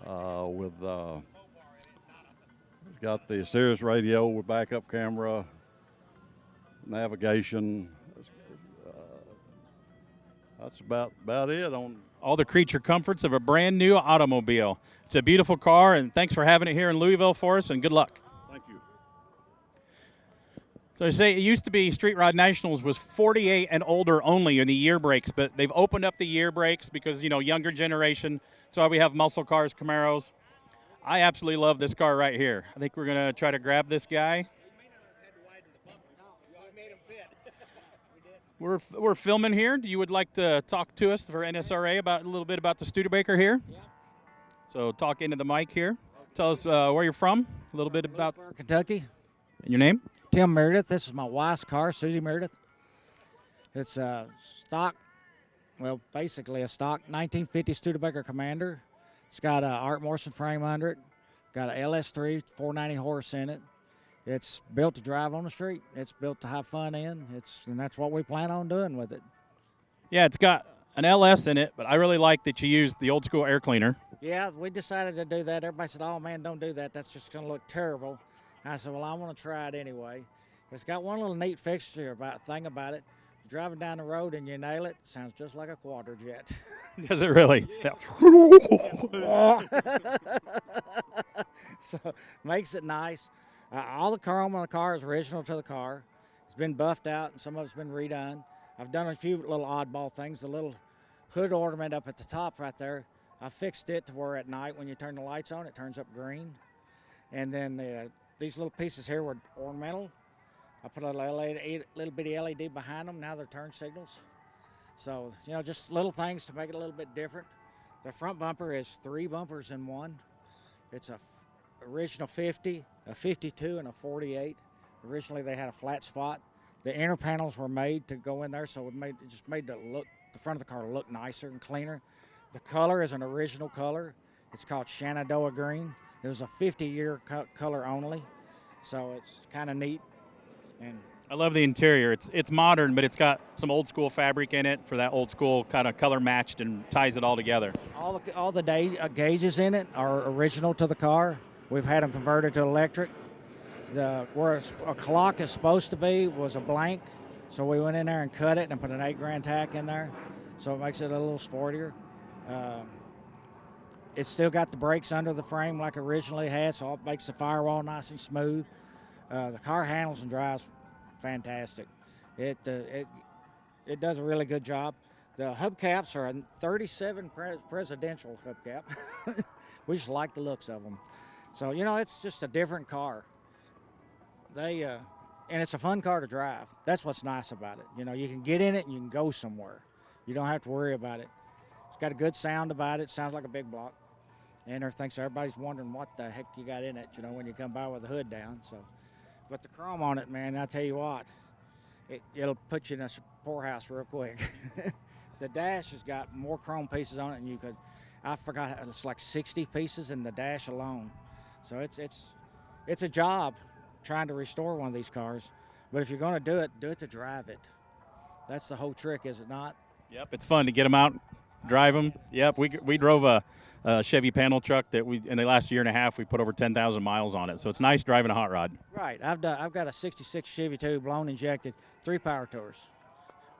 with got the Sirius radio with backup camera, navigation. That's about it on all the creature comforts of a brand new automobile. It's a beautiful car, and thanks for having it here in Louisville for us, and good luck. Thank you. So I say it used to be Street Rod Nationals was 48 and older only in the year breaks, but they've opened up the year breaks because, younger generation. So we have muscle cars, Camaros. I absolutely love this car right here. I think we're going to try to grab this guy. We're filming here. You would like to talk to us for NSRA about a little bit about the Studebaker here? Yeah. So talk into the mic here. Tell us where you're from, a little bit about Kentucky. And your name? Tim Meredith. This is my wife's car, Susie Meredith. It's a stock, basically a stock 1950 Studebaker Commander. It's got an Art Morrison frame under it. Got a LS3, 490 horse in it. It's built to drive on the street. It's built to have fun in. And that's what we plan on doing with it. Yeah, it's got an LS in it, but I really like that you used the old school air cleaner. Yeah, we decided to do that. Everybody said, "Oh man, don't do that. That's just going to look terrible." I said, "Well, I want to try it anyway." It's got one little neat fixture thing about it. You're driving down the road and you nail it. Sounds just like a quadrijet. Does it really? Yeah. So makes it nice. All the chrome on the car is original to the car. It's been buffed out and some of it's been redone. I've done a few little oddball things. The little hood ornament up at the top right there, I fixed it to where at night when you turn the lights on, it turns up green. And then these little pieces here were ornamental. I put a little bitty LED behind them. Now they're turn signals. So, just little things to make it a little bit different. The front bumper is 3 bumpers in one. It's a original 50, a 52, and a 48. Originally they had a flat spot. The inner panels were made to go in there, so it just made the front of the car look nicer and cleaner. The color is an original color. It's called Shenandoah green. It was a 50-year color only, so it's kind of neat. And I love the interior. It's modern, but it's got some old school fabric in it for that old school kind of color matched and ties it all together. All the gauges in it are original to the car. We've had them converted to electric. Where a clock is supposed to be was a blank, so we went in there and cut it and put an $8,000 tack in there, so it makes it a little sportier. It's still got the brakes under the frame like originally had, so it makes the firewall nice and smooth. The car handles and drives fantastic. It does a really good job. The hubcaps are a 37 presidential hubcap. We just like the looks of them. So, you know, it's just a different car. And it's a fun car to drive. That's what's nice about it. You know, you can get in it and you can go somewhere. You don't have to worry about it. It's got a good sound about it. Sounds like a big block and everything. So everybody's wondering what the heck you got in it, you know, when you come by with the hood down. So, but the chrome on it, man, I tell you what, it'll put you in a poorhouse real quick. The dash has got more chrome pieces on it than you could. I forgot, it's like 60 pieces in the dash alone. So it's a job trying to restore one of these cars. But if you're going to do it to drive it. That's the whole trick, is it not? Yep, it's fun to get them out, drive them. Yep, we drove a Chevy panel truck that in the last year and a half, we put over 10,000 miles on it. So it's nice driving a hot rod. Right. I've got a 66 Chevy too, blown injected, 3 power tours.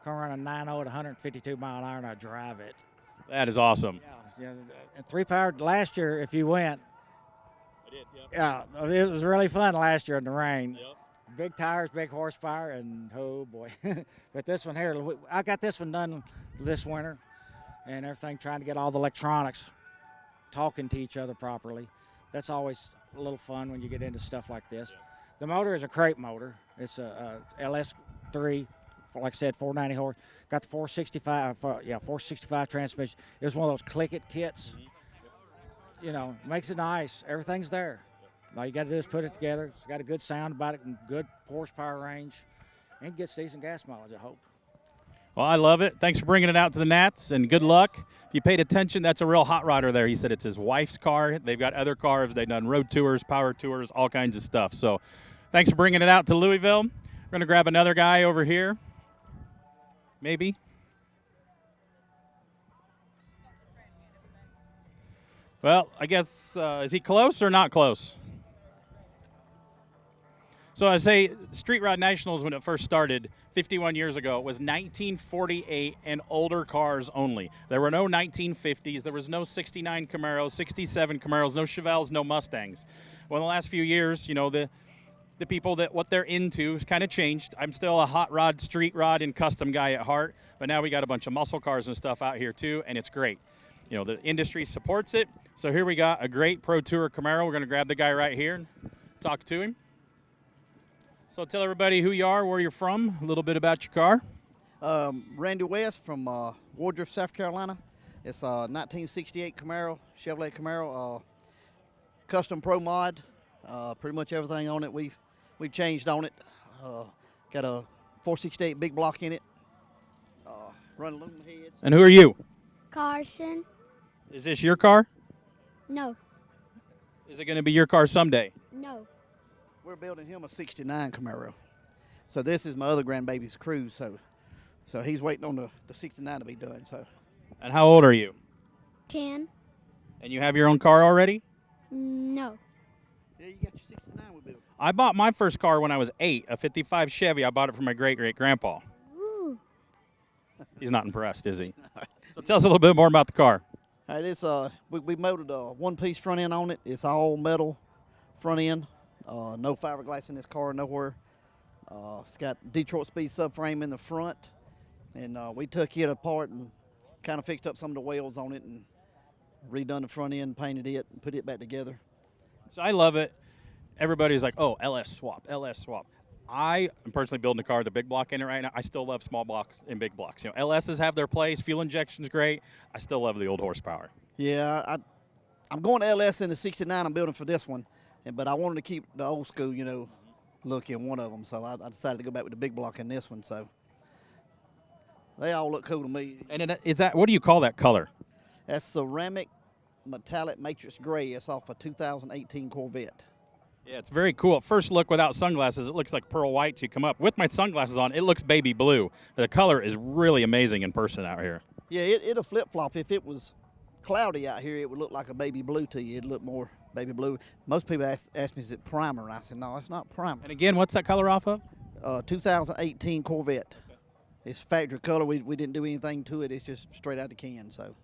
Come around a 9.0 at 152 mile an hour, and I drive it. That is awesome. Yeah, and 3 power. Last year, if you went, I did. Yep. yeah, it was really fun last year in the rain. Yep. Big tires, big horsepower, and oh boy. But this one here, I got this one done this winter, and everything, trying to get all the electronics talking to each other properly. That's always a little fun when you get into stuff like this. Yep. The motor is a crate motor. It's a LS3. Like I said, 490 horse. Got the 465 transmission. It was one of those click-it kits. You know, makes it nice. Everything's there. All you got to do is put it together. It's got a good sound about it and good horsepower range. And gets decent gas mileage, I hope. Well, I love it. Thanks for bringing it out to the Nats, and good luck. If you paid attention, that's a real hot rodder there. He said it's his wife's car. They've got other cars. They've done road tours, power tours, all kinds of stuff. So thanks for bringing it out to Louisville. We're going to grab another guy over here. Maybe. Well, I guess, is he close or not close? So I say Street Rod Nationals, when it first started 51 years ago, it was 1948 and older cars only. There were no 1950s. There was no 69 Camaros, 67 Camaros, no Chevelles, no Mustangs. Well, in the last few years, you know, the people that what they're into has kind of changed. I'm still a hot rod, street rod, and custom guy at heart, but now we got a bunch of muscle cars and stuff out here too, and it's great. You know, the industry supports it. So here we got a great Pro Tour Camaro. We're going to grab the guy right here and talk to him. So tell everybody who you are, where you're from, a little bit about your car. Randy West from Woodruff, South Carolina. It's a 1968 Camaro, Chevrolet Camaro, custom pro mod. Pretty much everything on it we've changed on it. Got a 468 big block in it. Run aluminum heads. And who are you? Carson. Is this your car? No. Is it going to be your car someday? No. We're building him a 69 Camaro. So this is my other grandbaby's Cruise. So he's waiting on the 69 to be done. So. And how old are you? 10. And you have your own car already? No. Yeah, you got your 69 we built. I bought my first car when I was 8, a 55 Chevy. I bought it from my great-great-grandpa. Ooh. He's not impressed, is he? So tell us a little bit more about the car. All right, it's we molded a one-piece front end on it. It's all metal front end. No fiberglass in this car nowhere. It's got Detroit Speed subframe in the front, and we took it apart and kind of fixed up some of the wheels on it and redone the front end, painted it, and put it back together. So I love it. Everybody's like, oh, LS swap, LS swap. I am personally building a car with a big block in it right now. I still love small blocks and big blocks. You know, LSs have their place. Fuel injection's great. I still love the old horsepower. Yeah, I'm going to LS in the 69 I'm building for this one, but I wanted to keep the old school, you know, look in one of them. So I decided to go back with the big block in this one. So they all look cool to me. And is that, what do you call that color? That's ceramic metallic matrix gray. It's off a 2018 Corvette. Yeah, it's very cool. At first look without sunglasses, it looks like pearl white to come up. With my sunglasses on, it looks baby blue. The color is really amazing in person out here. Yeah, it'll flip-flop. If it was cloudy out here, it would look like a baby blue to you. It'd look more baby blue. Most people ask me, is it primer? And I said, no, it's not primer. And again, what's that color off of? 2018 Corvette. Okay. It's factory color. We didn't do anything to it. It's just straight out the can, so.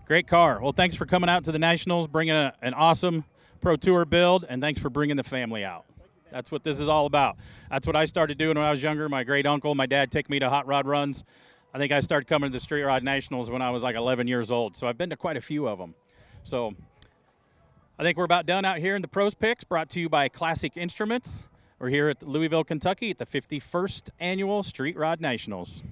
Great car. Well, thanks for coming out to the Nationals, bringing an awesome Pro Tour build, and thanks for bringing the family out. That's what this is all about. That's what I started doing when I was younger. My great uncle, my dad, took me to hot rod runs. I think I started coming to the Street Rod Nationals when I was like 11 years old. So I've been to quite a few of them. So I think we're about done out here in the Pros Picks, brought to you by Classic Instruments. We're here at Louisville, Kentucky at the 51st Annual Street Rod Nationals.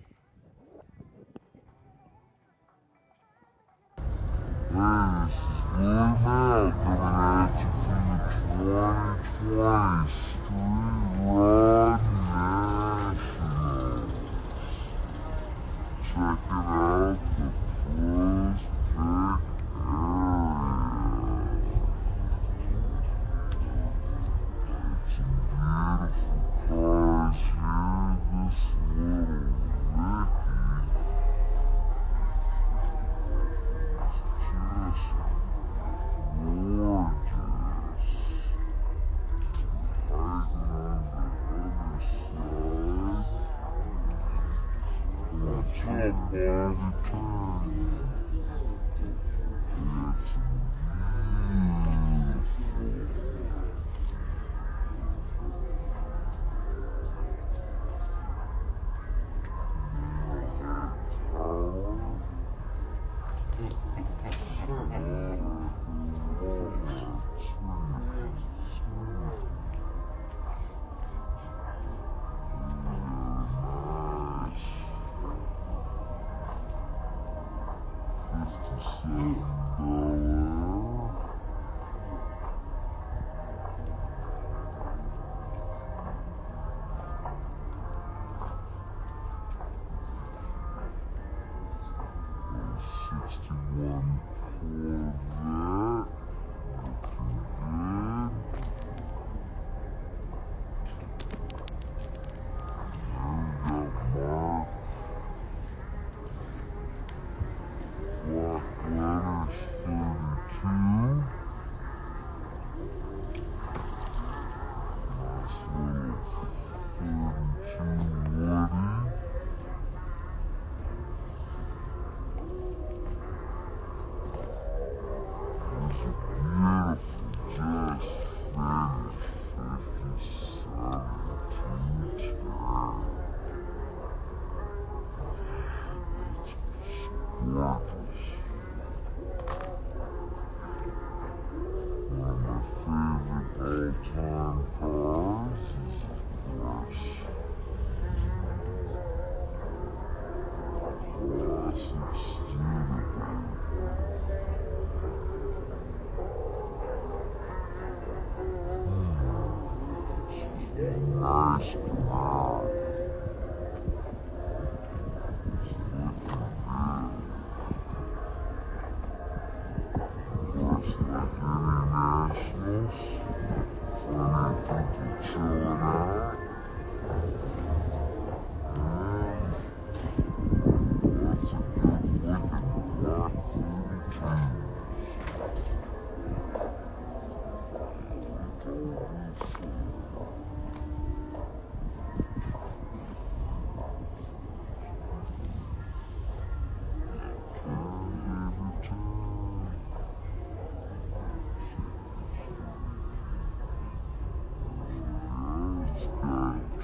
Hey, this is Blue Mel coming at you from the 2020 Street Rod Nationals. Check it out, the Pros Pick area. Some beautiful cars here. This little Ricky just gorgeous. Hiding on the other side. Watch out, Bobby, turn. It's beautiful.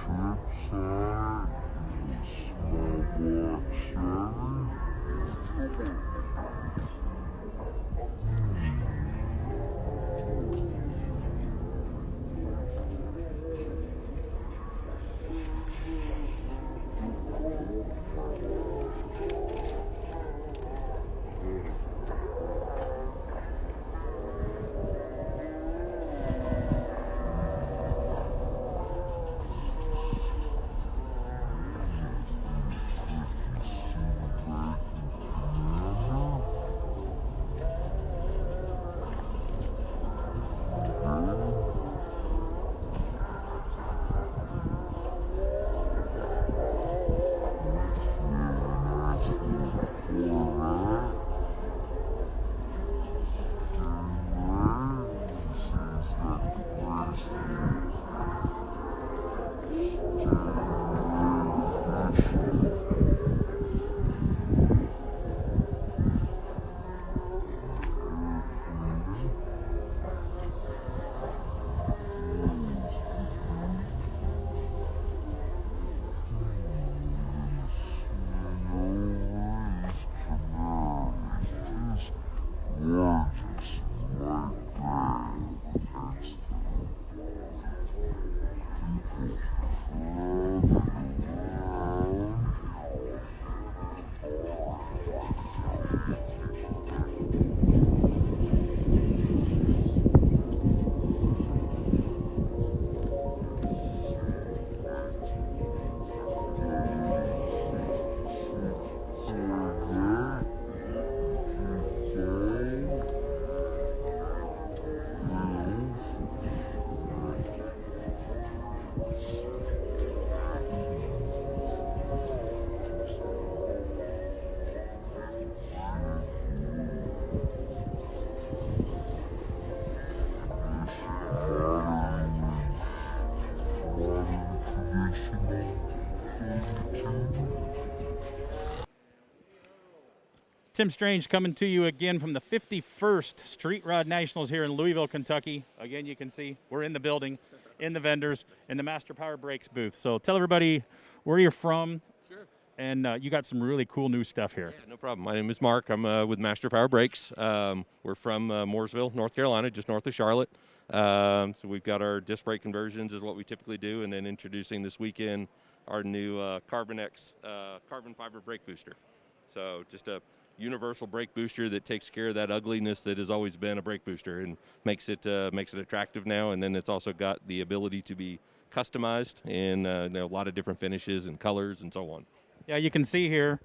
Trips Tim Strange coming to you again from the 51st Street Rod Nationals here in Louisville, Kentucky. Again, you can see we're in the building, in the vendors, in the Master Power Brakes booth. So tell everybody where you're from. Sure. And you got some really cool new stuff here. Yeah, no problem. My name is Mark. I'm with Master Power Brakes. We're from Mooresville, North Carolina, just north of Charlotte. So we've got our disc brake conversions is what we typically do, and then introducing this weekend our new carbon fiber brake booster. So just a universal brake booster that takes care of that ugliness that has always been a brake booster and makes it attractive now. And then it's also got the ability to be customized in a lot of different finishes and colors and so on. Yeah, you can see here,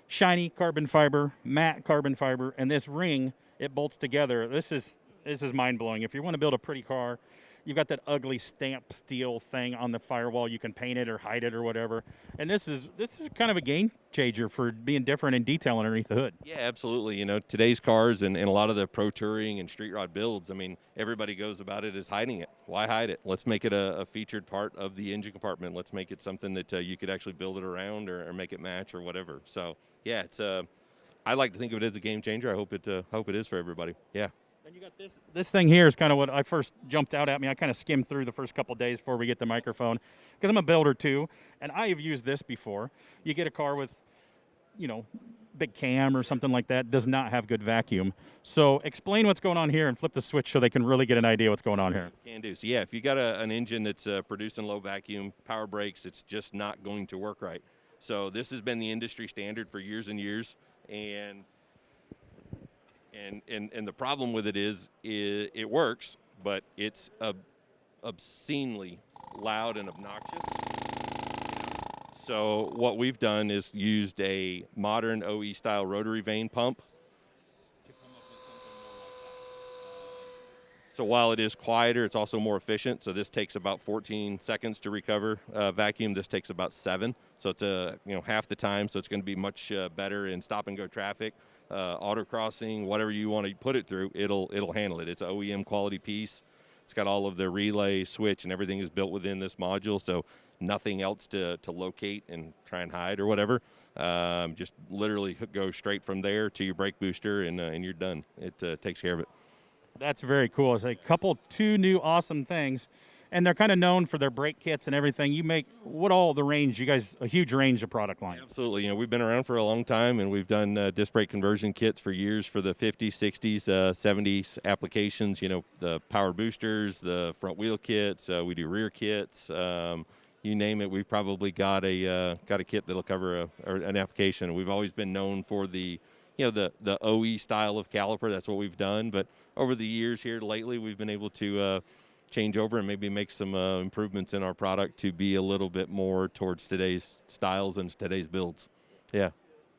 shiny carbon fiber, matte carbon fiber, and this ring, it bolts together. This is mind-blowing. If you want to build a pretty car, you've got that ugly stamp steel thing on the firewall. You can paint it or hide it or whatever. And this is kind of a game changer for being different in detail underneath the hood. Yeah, absolutely. You know, today's cars and a lot of the pro touring and street rod builds, I mean, everybody goes about it as hiding it. Why hide it? Let's make it a featured part of the engine compartment. Let's make it something that you could actually build it around or make it match or whatever. So, yeah, it's I like to think of it as a game changer. I hope it is for everybody. Yeah. Then you got this thing here is kind of what I first jumped out at me. I kind of skimmed through the first couple days before we get the microphone because I'm a builder too, and I have used this before. You get a car with, big cam or something like that, does not have good vacuum. So explain what's going on here and flip the switch so they can really get an idea what's going on here. Can do. So yeah, if you got an engine that's producing low vacuum power brakes, it's just not going to work right. So this has been the industry standard for years and years, and the problem with it is it works, but it's obscenely loud and obnoxious. So what we've done is used a modern OE style rotary vane pump. So while it is quieter, it's also more efficient. So this takes about 14 seconds to recover vacuum. This takes about 7. So it's half the time. So it's going to be much better in stop and go traffic, autocrossing, whatever you want to put it through. It'll handle it. It's an OEM quality piece. It's got all of the relay, switch, and everything is built within this module. So nothing else to locate and try and hide or whatever. Just literally go straight from there to your brake booster, and you're done. It takes care of it. That's very cool. It's two new awesome things, and they're kind of known for their brake kits and everything. You make you guys, a huge range of product line. Absolutely. We've been around for a long time, and we've done disc brake conversion kits for years for the 50s, 60s, 70s applications. The power boosters, the front wheel kits. We do rear kits. You name it, we've probably got a kit that'll cover an application. We've always been known for the OE style of caliper. That's what we've done. But over the years here lately, we've been able to change over and maybe make some improvements in our product to be a little bit more towards today's styles and today's builds. Yeah.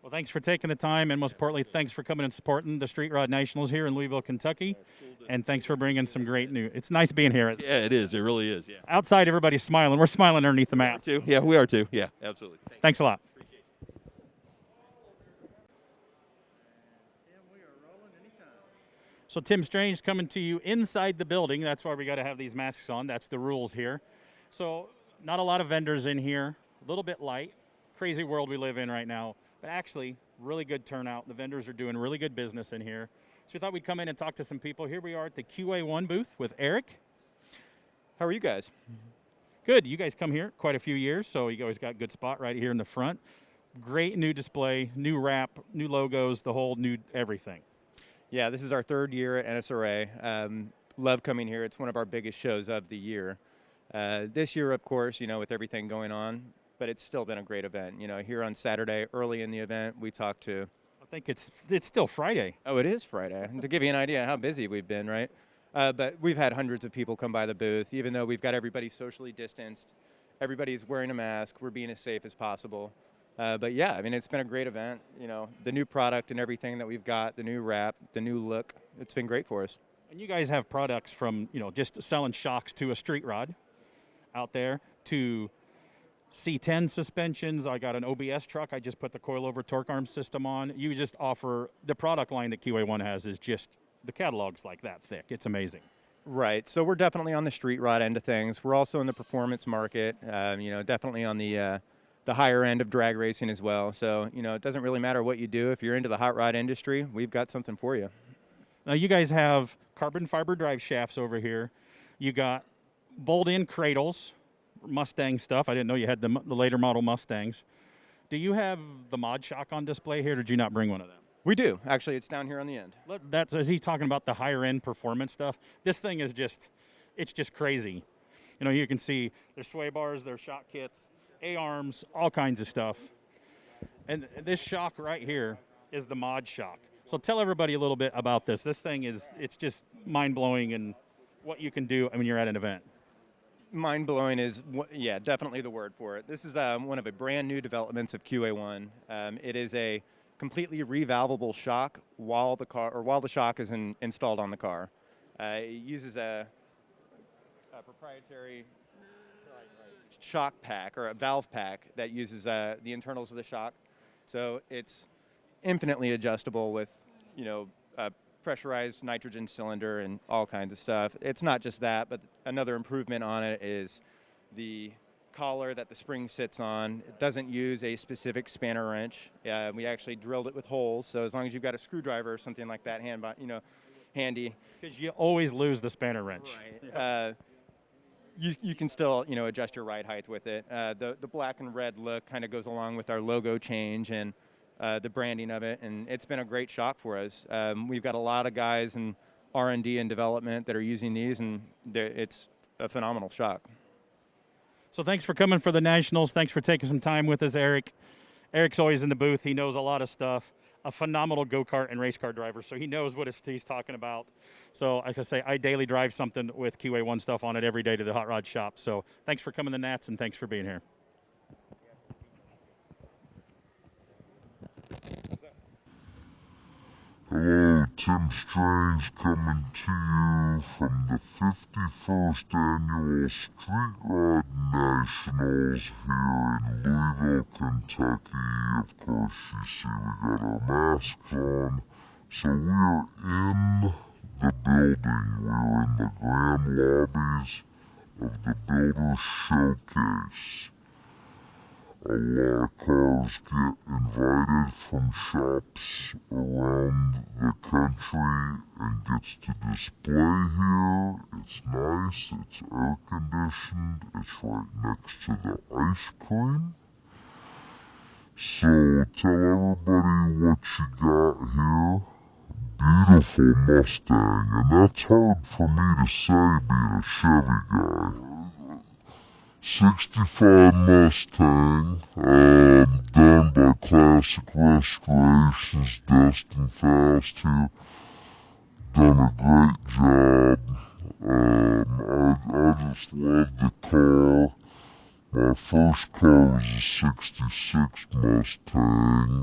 Well, thanks for taking the time, and most importantly, thanks for coming and supporting the Street Rod Nationals here in Louisville, Kentucky. And thanks for bringing some great news. It's nice being here. Yeah, it is. It really is. Yeah. Outside, everybody's smiling. We're smiling underneath the mask. We are too. Yeah, we are too. Yeah, absolutely. Thanks a lot. So Tim Strange coming to you inside the building. That's why we got to have these masks on. That's the rules here. So not a lot of vendors in here. A little bit light. Crazy world we live in right now. But actually, really good turnout. The vendors are doing really good business in here. So we thought we'd come in and talk to some people. Here we are at the QA1 booth with Eric. How are you guys? Good. You guys come here quite a few years, so you always got a good spot right here in the front. Great new display, new wrap, new logos, the whole new everything. Yeah, this is our third year at NSRA. Love coming here. It's one of our biggest shows of the year. This year, of course, with everything going on, but it's still been a great event. Here on Saturday, early in the event, we talked to... I think it's still Friday. Oh, it is Friday. To give you an idea how busy we've been, right? But we've had hundreds of people come by the booth, even though we've got everybody socially distanced. Everybody's wearing a mask. We're being as safe as possible. But yeah, it's been a great event. The new product and everything that we've got, the new wrap, the new look, it's been great for us. And you guys have products from, just selling shocks to a street rod out there to C10 suspensions. I got an OBS truck. I just put the coilover torque arm system on. You just offer the product line that QA1 has is just the catalog's like that thick. It's amazing. Right. So we're definitely on the street rod end of things. We're also in the performance market, definitely on the the higher end of drag racing as well. So, you know, it doesn't really matter what you do. If you're into the hot rod industry, we've got something for you. Now, you guys have carbon fiber drive shafts over here. You got bolt-in cradles, Mustang stuff. I didn't know you had the later model Mustangs. Do you have the mod shock on display here, or did you not bring one of them? We do. Actually, it's down here on the end. Is he talking about the higher-end performance stuff? This thing is it's just crazy. You know, you can see there's sway bars, there's shock kits, A-arms, all kinds of stuff. And this shock right here is the mod shock. So tell everybody a little bit about this. This thing it's just mind-blowing and what you can do when you're at an event. Mind-blowing is, yeah, definitely the word for it. This is one of the brand new developments of QA1. It is a completely revalvable shock while the shock is installed on the car. It uses a proprietary shock pack or a valve pack that uses the internals of the shock. So it's infinitely adjustable with, you know, a pressurized nitrogen cylinder and all kinds of stuff. It's not just that, but another improvement on it is the collar that the spring sits on. It doesn't use a specific spanner wrench. We actually drilled it with holes, so as long as you've got a screwdriver or something like that handy. Because you always lose the spanner wrench. Right. You can still, you know, adjust your ride height with it. The black and red look kind of goes along with our logo change and the branding of it, and it's been a great shock for us. We've got a lot of guys in R&D and development that are using these, and it's a phenomenal shock. So thanks for coming for the Nationals. Thanks for taking some time with us, Eric. Eric's always in the booth. He knows a lot of stuff. A phenomenal go-kart and race car driver, so he knows what he's talking about. So like I say, I daily drive something with QA1 stuff on it every day to the hot rod shop. So thanks for coming to Nats, and thanks for being here. Hello, Tim Strange coming to you from the 51st Annual Street Rod Nationals here in Louisville, Kentucky. Of course, you see we got our masks on. So we're in the building. We're in the grand lobbies of the Builders Showcase. A lot of cars get invited from shops around the country and gets to display here. It's nice, it's air conditioned, it's right next to the ice cream. So tell everybody what you got here. Beautiful Mustang, and that's hard for me to say being a Chevy guy. 65 Mustang, done by Classic Restorations, Dustin Faust here, done a great job. I just love the car. My first car was a 66 Mustang,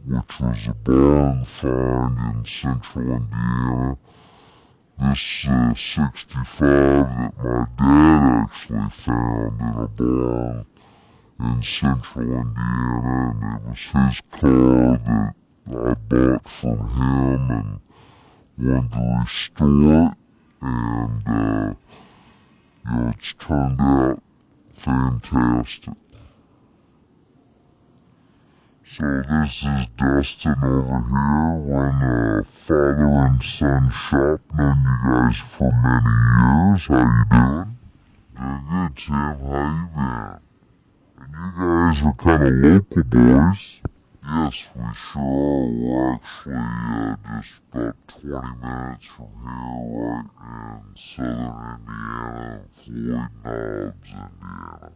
which was a barn find in central Indiana. This 65 that my dad actually found in a barn in central Indiana, and it was his car that I bought from him and wanted to restore it, and it's turned out fantastic. So this is Dustin over here. We're in a father and son shop. Known you guys for many years. How you doing? Doing good, Tim. How you been? And you guys are kind of local boys. Yes, we sure are. We're actually just about 20 minutes from here, right in southern Indiana, Floyd Knobs, Indiana.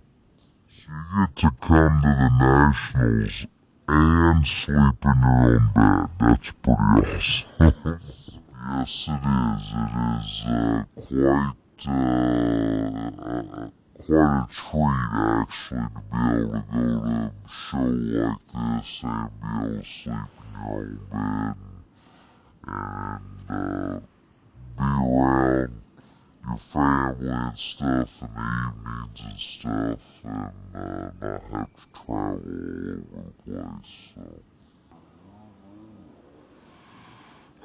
So you get to come to the Nationals and sleep in your own bed. That's pretty awesome. Yes, it is. It is quite a treat, actually, to be able to go to a show like this and be able to sleep in your own bed and be around your family and stuff in the evenings and stuff, and not have to travel all over the place. So.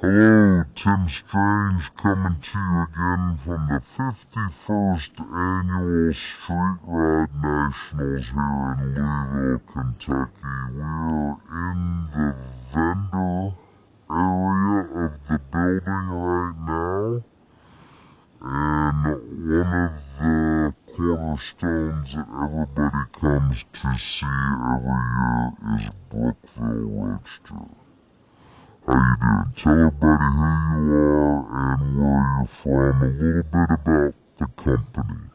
Hello, Tim Strange coming to you again from the 51st Annual Street Rod Nationals here in Louisville, Kentucky. We are in the vendor area of the building right now, and one of the cornerstones that everybody comes to see every year is Brookville Roadster. How you doing? Tell everybody who you are and where you're from, a little bit about the company.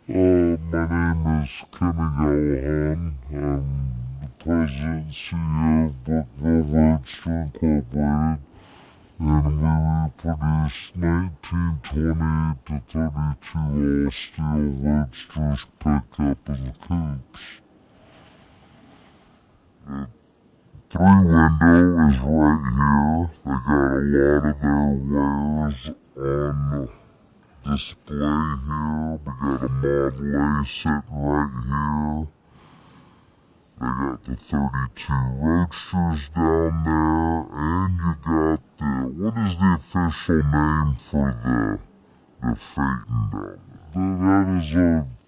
My name is Kenny Gallahan. I'm the president and CEO of Brookville Roadster Incorporated, and we produce 1928 to 32 all-steel roadsters, pickup, and coupes. Three window is right here. They got a lot of their wares on display here. We got a Model A sitting right here. They got the 32 Roadsters down there, and you got the, what is the official name for the Phaeton down there? That is a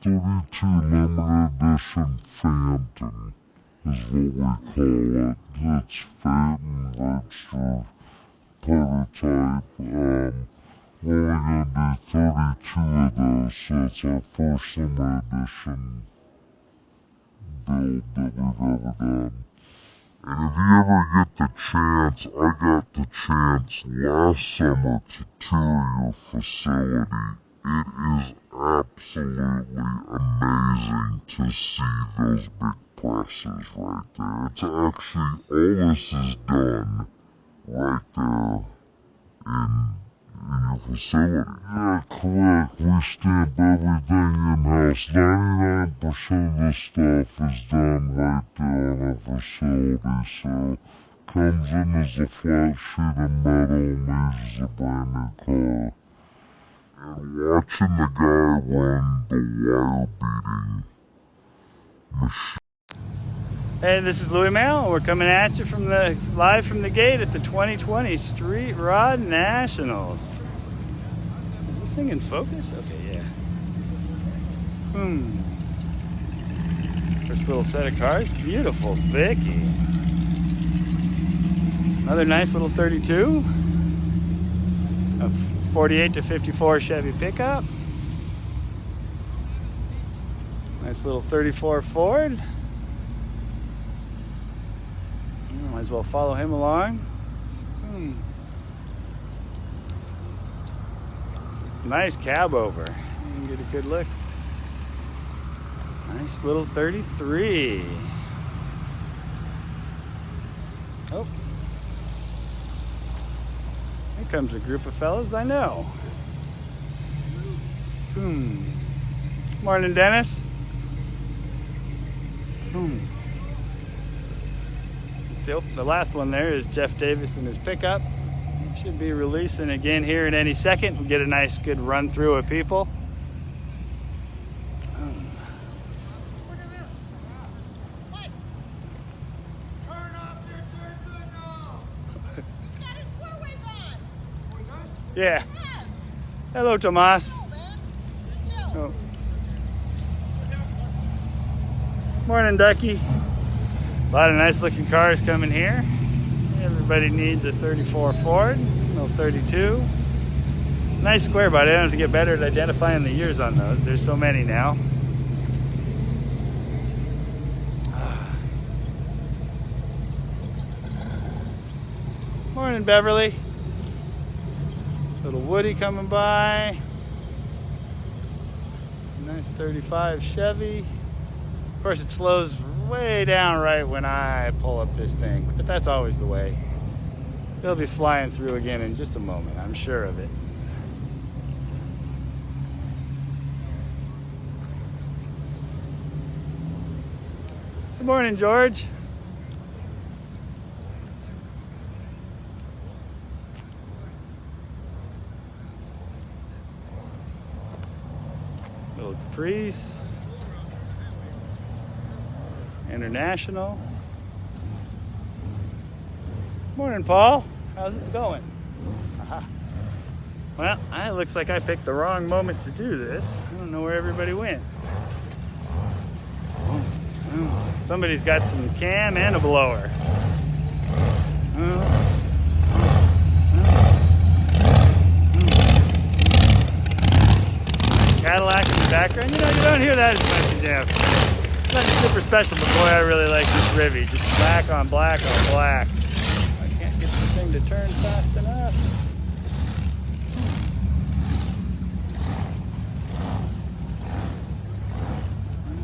32 limited edition Phantom, is what we call it. It's Phaeton Roadster prototype. We're only going to do 32 of those, so it's our first limited edition build that we've ever done. And if you ever get the chance, I got the chance last summer to tour your facility. It is absolutely amazing to see those big presses right there. It's actually, all this is done right there in your facility. Yeah, correct. We stamp everything in-house. 99% of the stuff is done right there in our facility, so comes in as a flat sheet of metal, leaves as a brand new car. And watching the guy run the wire beating machine. Hey, this is Louis Mail. We're coming at you from live from the gate at the 2020 Street Rod Nationals. Is this thing in focus? Okay, yeah. First little set of cars. Beautiful, Vicky. Another nice little 32. A 48 to 54 Chevy pickup. Nice little 34 Ford. Might as well follow him along. Nice cab over. You can get a good look. Nice little 33. Oh. Here comes a group of fellas I know. Morning, Dennis. The last one there is Jeff Davis and his pickup. Should be releasing again here in any second. We'll get a nice good run through of people. Look at this. What? Turn off your turn signal. He's got his four-ways on. Yeah. Yes. Hello, Tomas. Oh, man. Good deal. Morning, Ducky. A lot of nice looking cars coming here. Everybody needs a 34 Ford, no 32. Nice square body. I don't have to get better at identifying the years on those. There's so many now. Morning, Beverly. Little Woody coming by. Nice 35 Chevy. Of course, it slows way down right when I pull up this thing, but that's always the way. They'll be flying through again in just a moment, I'm sure of it. Good morning, George. Little Caprice. International. Morning, Paul. How's it going? Aha. Well, it looks like I picked the wrong moment to do this. I don't know where everybody went. Somebody's got some cam and a blower. Cadillac in the background. You know, you don't hear that as much as you have. It's nothing super special, but boy, I really like this Rivy. Just black on black on black. I can't get the thing to turn fast enough.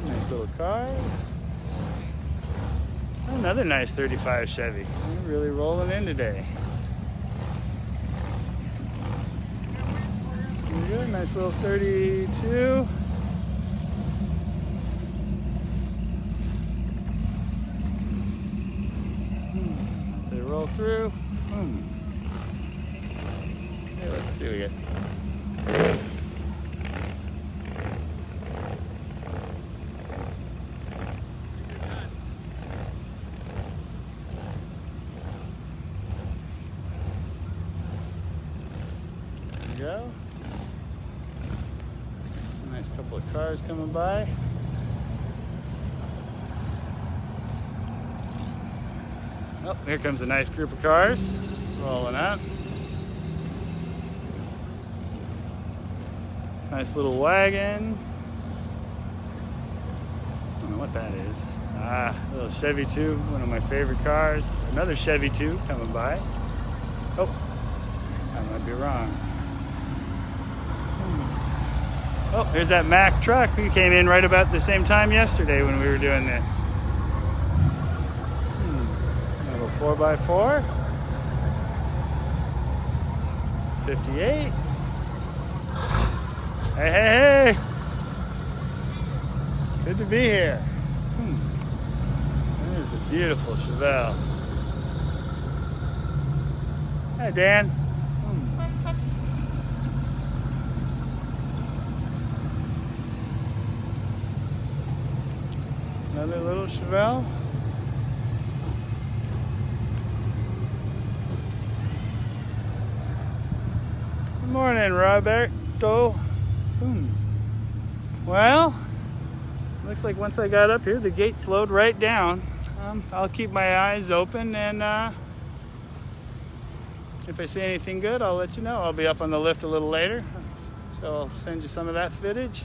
Nice little car. Another nice 35 Chevy. We're really rolling in today. Good, nice little 32. As they roll through. Okay, let's see what we get. There we go. Nice couple of cars coming by. Oh, here comes a nice group of cars rolling up. Nice little wagon. I don't know what that is. A little Chevy 2, one of my favorite cars. Another Chevy 2 coming by. Oh, I might be wrong. Oh, there's that Mack truck. We came in right about the same time yesterday when we were doing this. A little 4x4. 58. Hey, hey, hey. Good to be here. There's a beautiful Chevelle. Hi, Dan. Another little Chevelle. Good morning, Roberto. Well, looks like once I got up here, the gate slowed right down. I'll keep my eyes open, and if I see anything good, I'll let you know. I'll be up on the lift a little later, so I'll send you some of that footage.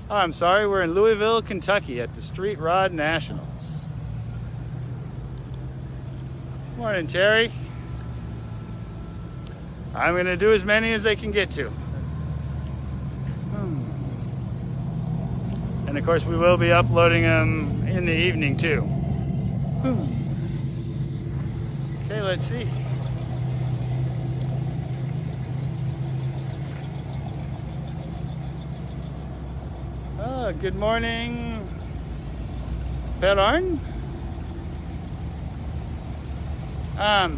Oh, I'm sorry, we're in Louisville, Kentucky at the Street Rod Nationals. Morning, Terry. I'm going to do as many as I can get to. And of course, we will be uploading them in the evening too. Okay, let's see. Good morning, Perron. I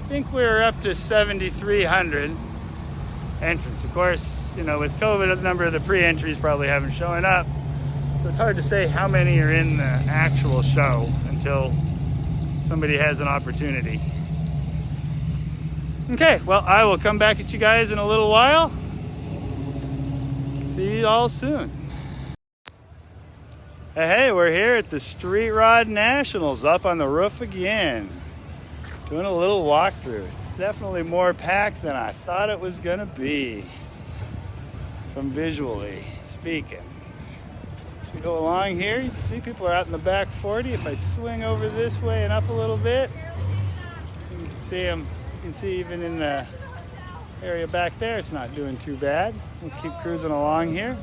think we're up to 7,300 entrants. Of course, you know, with COVID, a number of the pre-entries probably haven't shown up. So it's hard to say how many are in the actual show until somebody has an opportunity. Okay, well, I will come back at you guys in a little while. See you all soon. Hey, we're here at the Street Rod Nationals up on the roof again. Doing a little walkthrough. It's definitely more packed than I thought it was gonna be, from visually speaking. So we go along here, you can see people are out in the back 40. If I swing over this way and up a little bit, you can see them. You can see even in the area back there, it's not doing too bad. We'll keep cruising along here.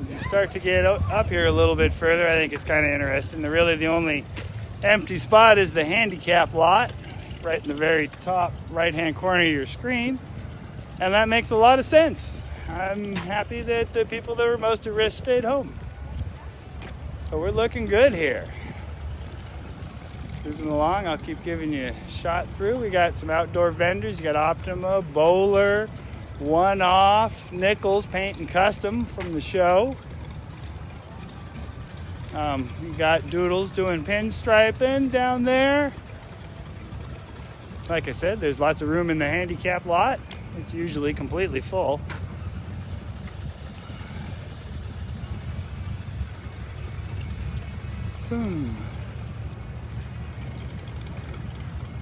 As you start to get up here a little bit further, I think it's kind of interesting. Really the only empty spot is the handicap lot, right in the very top right-hand corner of your screen. And that makes a lot of sense. I'm happy that the people that were most at risk stayed home. So we're looking good here. Cruising along, I'll keep giving you a shot through. We got some outdoor vendors. You got Optima, Bowler, One Off, Nichols Paint and Custom from the show. We got Doodles doing pinstriping down there. Like I said, there's lots of room in the handicap lot. It's usually completely full.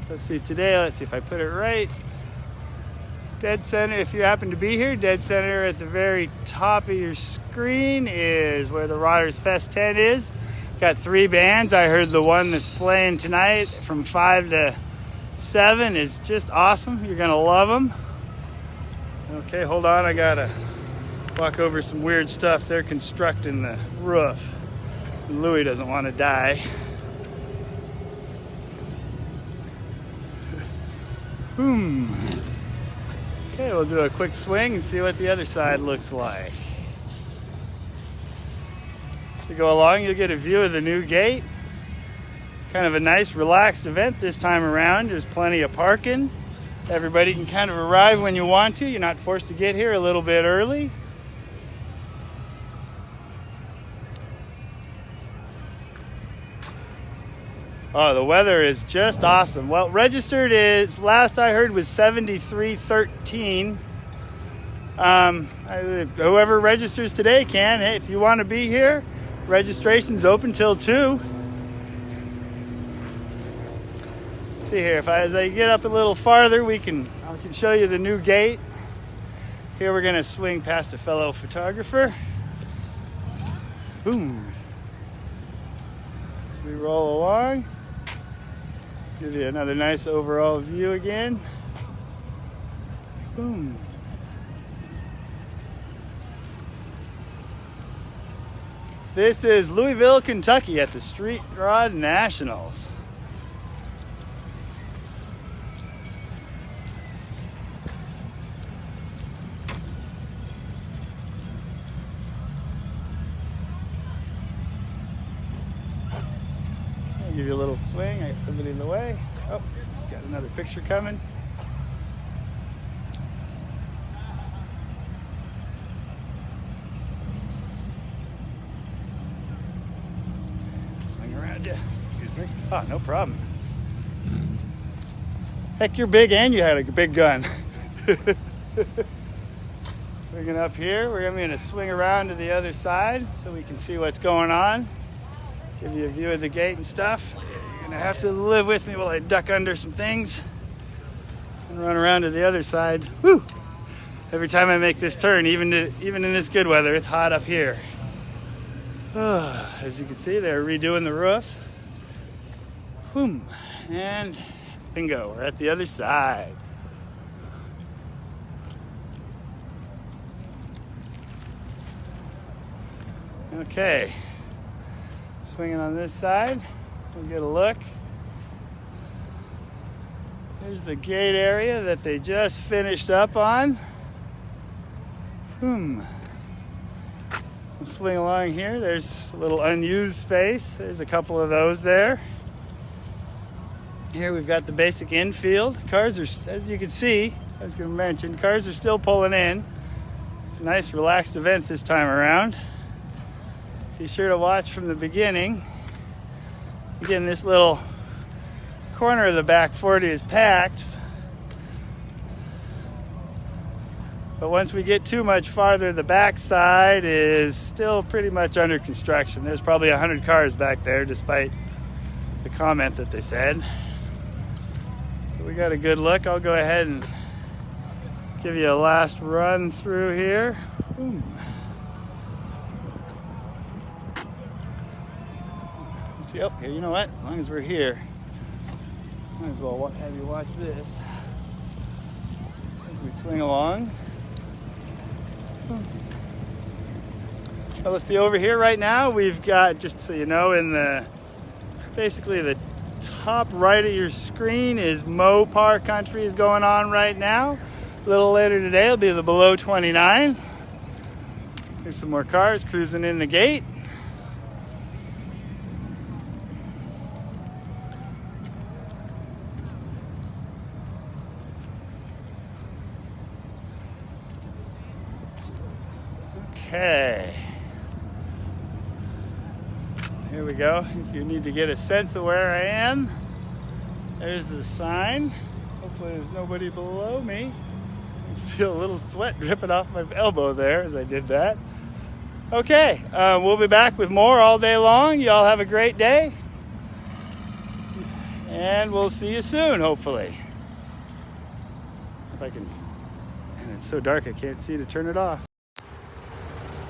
Let's see, today, let's see if I put it right. Dead center, if you happen to be here, dead center at the very top of your screen is where the Rotters Fest tent is. Got 3 bands. I heard the one that's playing tonight from 5 to 7 is just awesome. You're gonna love them. Okay, hold on, I gotta walk over some weird stuff. They're constructing the roof. Louis doesn't want to die. Okay, we'll do a quick swing and see what the other side looks like. As you go along, you'll get a view of the new gate. Kind of a nice, relaxed event this time around. There's plenty of parking. Everybody can kind of arrive when you want to. You're not forced to get here a little bit early. Oh, the weather is just awesome. Well, registered is, last I heard, was 7313. Whoever registers today can. Hey, if you want to be here, registration's open till 2. Let's see here, as I get up a little farther, I can show you the new gate. Here we're gonna swing past a fellow photographer. Boom. As we roll along. Give you another nice overall view again. Boom. This is Louisville, Kentucky at the Street Rod Nationals. Give you a little swing. I got somebody in the way. Oh, he's got another picture coming. Swing around you. Excuse me. Oh, no problem. Heck, you're big and you had a big gun. Swinging up here. We're going to swing around to the other side so we can see what's going on. Give you a view of the gate and stuff. You're gonna have to live with me while I duck under some things and run around to the other side. Woo! Every time I make this turn, even in this good weather, it's hot up here. As you can see, they're redoing the roof. Boom. And bingo, we're at the other side. Okay. Swinging on this side, we'll get a look. There's the gate area that they just finished up on. We'll swing along here. There's a little unused space. There's a couple of those there. Here we've got the basic infield. Cars are, as you can see, I was going to mention, cars are still pulling in. It's a nice relaxed event this time around. Be sure to watch from the beginning. Again, this little corner of the back 40 is packed. But once we get too much farther, the back side is still pretty much under construction. There's probably 100 cars back there, despite the comment that they said. But we got a good look. I'll go ahead and give you a last run through here. Boom. Oh, here, you know what? As long as we're here, might as well have you watch this as we swing along. Well, let's see, over here right now, we've got, just so you know, in the basically the top right of your screen is Mopar Country is going on right now. A little later today will be the Below 29. There's some more cars cruising in the gate. Okay. we go. If you need to get a sense of where I am, there's the sign. Hopefully there's nobody below me. I feel a little sweat dripping off my elbow there as I did that. Okay, we'll be back with more all day long. Y'all have a great day. And we'll see you soon, hopefully. If I can, and it's so dark I can't see to turn it off.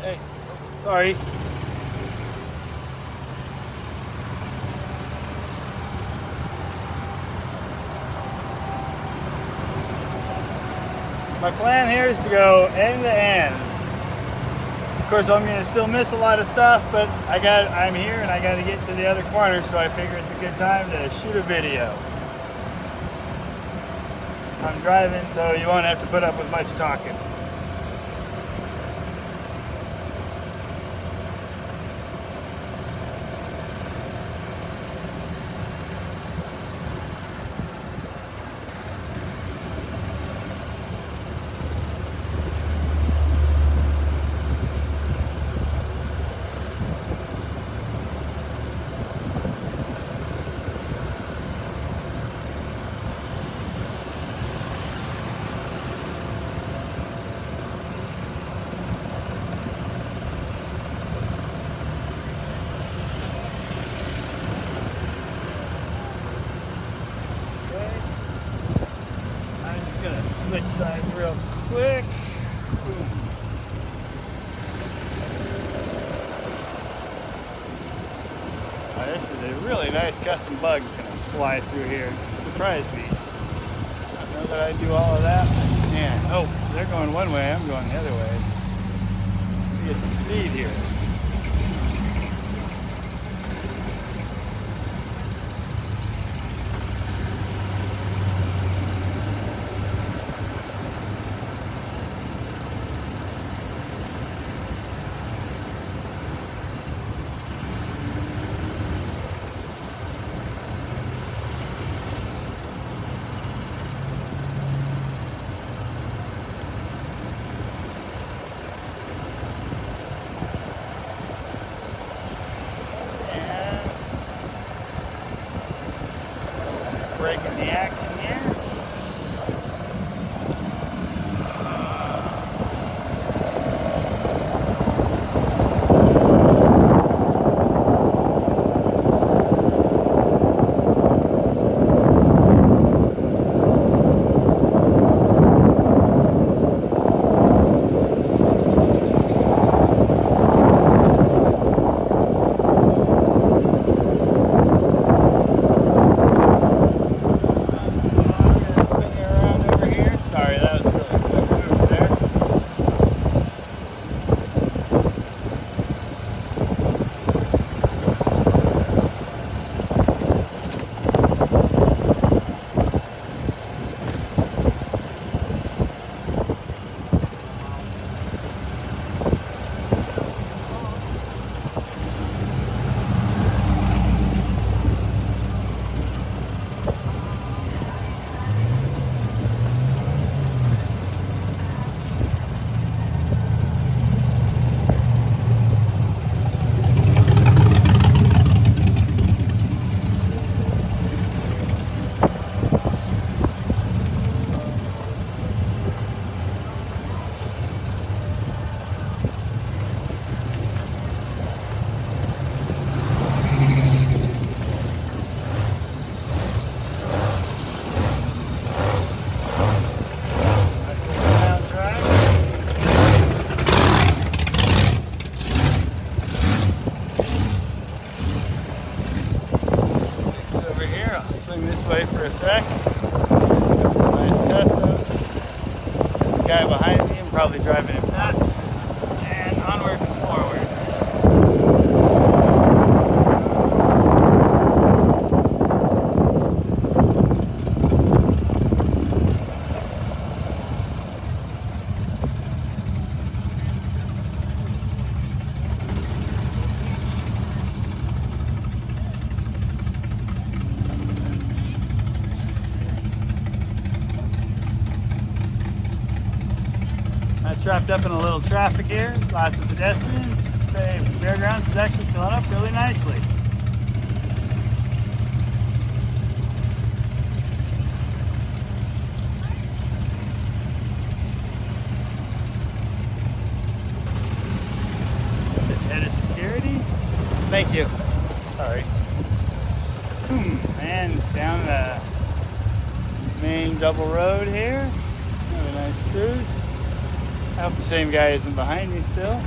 Hey, sorry. My plan here is to go end to end. Of course, I'm going to still miss a lot of stuff, but I'm here and I got to get to the other corner, so I figure it's a good time to shoot a video. I'm driving, so you won't have to put up with much talking. Switch sides real quick. Oh, this is a really nice custom bug that's going to fly through here. Surprised me. I don't know that I do all of that. Man, oh, they're going one way, I'm going the other way. Let me get some speed here. Breaking the action here. This way for a sec. Nice customs. There's a guy behind me. I'm probably driving him nuts. And onward and forward. Trapped up in a little traffic here, lots of pedestrians. The fairgrounds is actually filling up really nicely. Thank you. Sorry. And down the main double road here. Have a nice cruise. I hope the same guy isn't behind me still.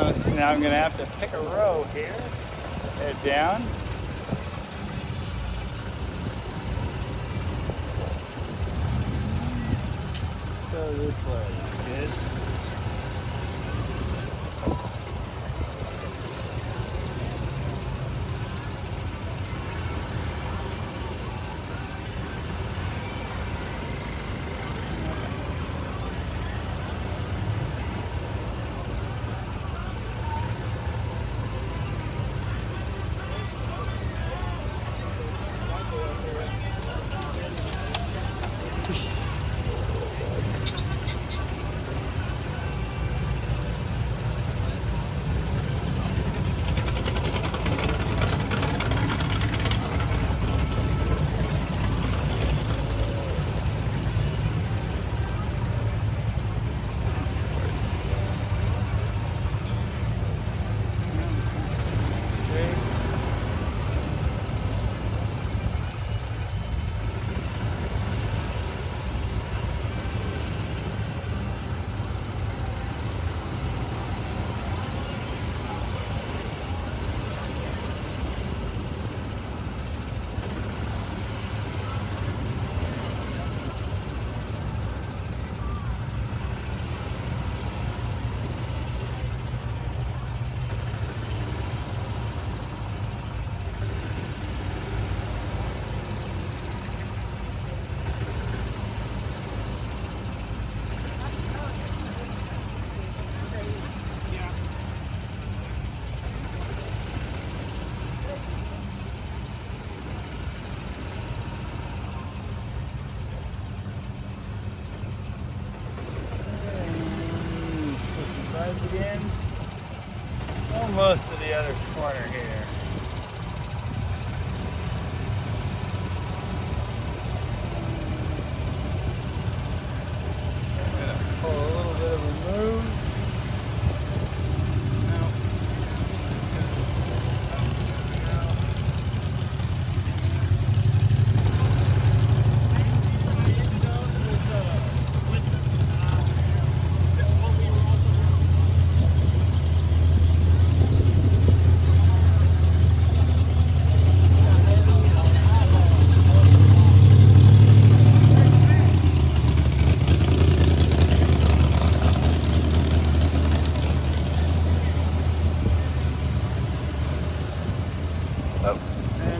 Let's see, now I'm going to have to pick a row here to head down. Go this way, that's good. Again, almost to the other corner here. I'm gonna pull a little bit of a move.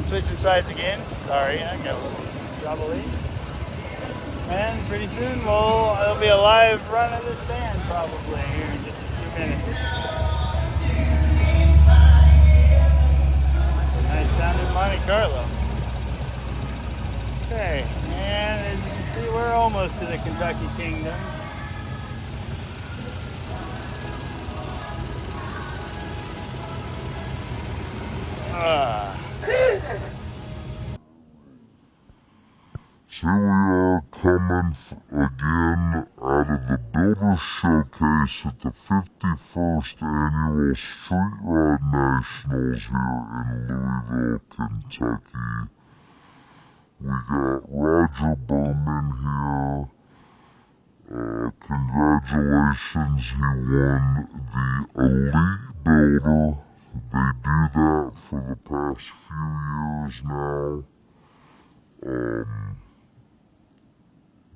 Switching sides again. Sorry, I got a little doubly. And pretty soon it'll be a live run of this band probably here in just a few minutes. Nice sounding Monte Carlo. Okay, and as you can see, we're almost to the Kentucky Kingdom. So we are coming again out of the Builder Showcase at the 51st Annual Street Rod Nationals here in Louisville, Kentucky. We got Roger Berman here. Congratulations, he won the Elite Builder. They do that for the past few years now.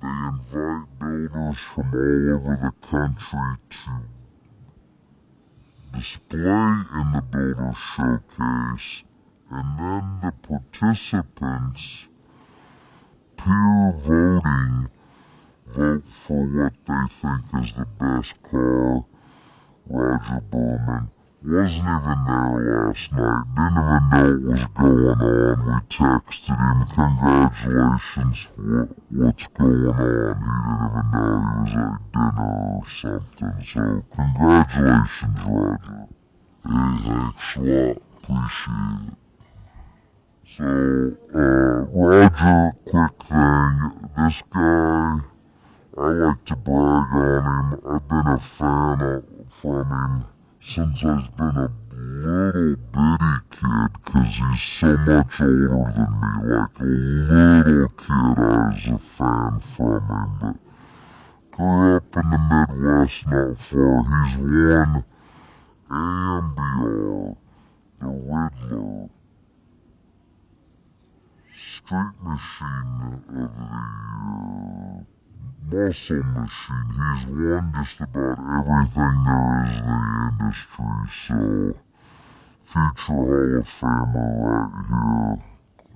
They invite builders from all over the country to display in the Builder's Showcase, and then the participants, peer voting, vote for what they think is the best car. Roger Berman wasn't even there last night, didn't even know what was going on. We texted him, congratulations, what's going on? He didn't even know he was at dinner or something, so congratulations, Roger. Hey, thanks a lot, appreciate it. So, Roger, quick thing, this guy, I like to brag on him. I've been a fan from him since I've been a little bitty kid, 'cause he's so much older than me. Like a little kid, I was a fan from him, but grew up in the Midwest not far. He's won AMBR, the Riddler, Street Machine of the Year, Muscle Machine. He's won just about everything there is in the industry, so future Hall of Famer right here.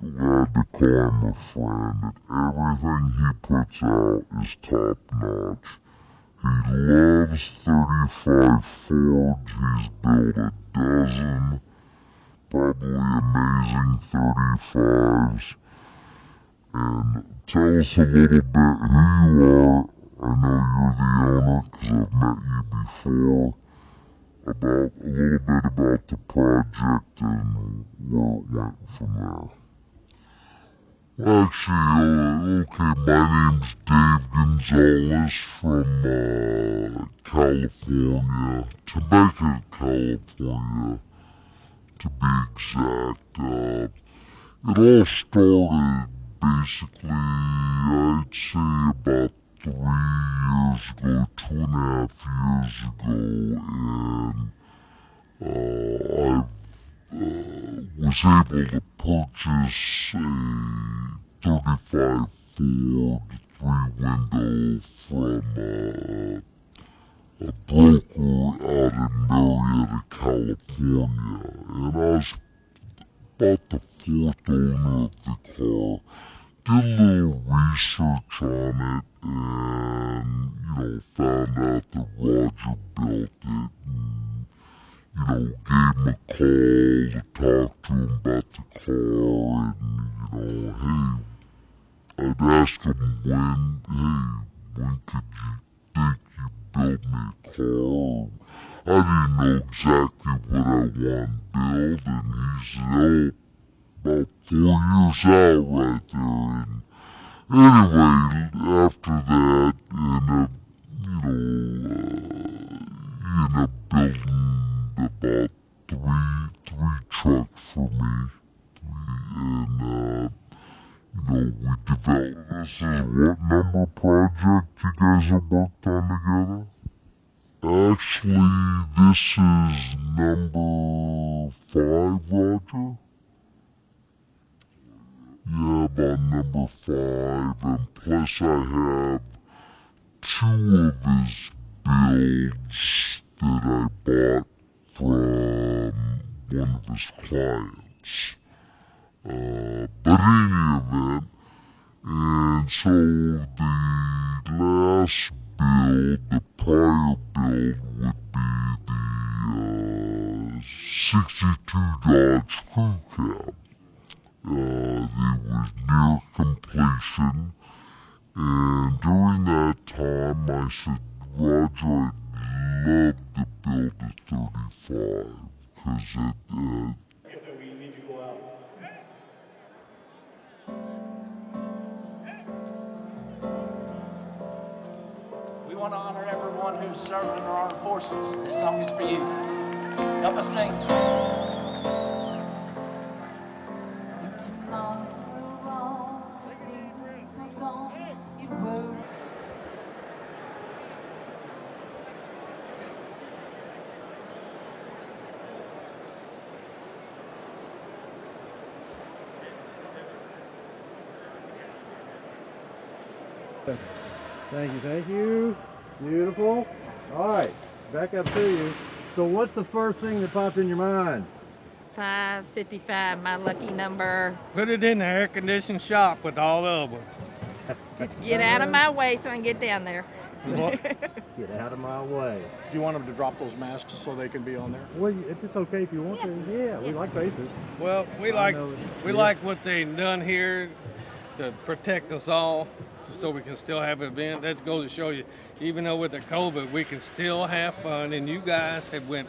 Glad to call him a friend. Everything he puts out is top notch. He loves 35 Fords. He's built a dozen, probably amazing 35s. And tell us a little bit who you are. I know you're the owner because I've met you before. About a little bit about the project and where it went from there. Well, actually, okay, my name's Dave Gonzalez from California, Temecula, California, to be exact. It all started basically, I'd say about 3 years ago, 2.5 years ago, and I was able to purchase a 35 Ford 3-window from a broker out in Marietta, California, and I was about the 4th owner of the car. Did a little research on it and, found out that Roger built it and, gave him a call to talk to him about the car and, hey, I'd ask him when could you think you build me a car? I didn't know exactly what I wanted to build, and he said, about 4 years out right there. And anyway, after that, ended up building about three trucks for me. And, we developed, this is what number project you guys have worked on together? Actually, this is number 5, Roger. Yeah, about number 5, and plus I have 2 of his builds that I bought from one of his clients. But in any event, and so the last build, the prior build, would be the 62 Dodge Crew Cab. It was near completion, and during that time I said, Roger, I'd love to build a 35, because we need to go out. We want to honor everyone who's served in our armed forces. This song is for you. Help us sing. Thank you. Beautiful. All right, back up to you. So what's the first thing that popped in your mind? 555, my lucky number. Put it in the air-conditioned shop with all the other ones. Just get out of my way so I can get down there. Get out of my way. Do you want them to drop those masks so they can be on there? Well, if it's okay if you want to, yeah, we like faces. Well, we like what they done here to protect us all, so we can still have an event. That goes to show you, even though with the COVID, we can still have fun, and you guys have went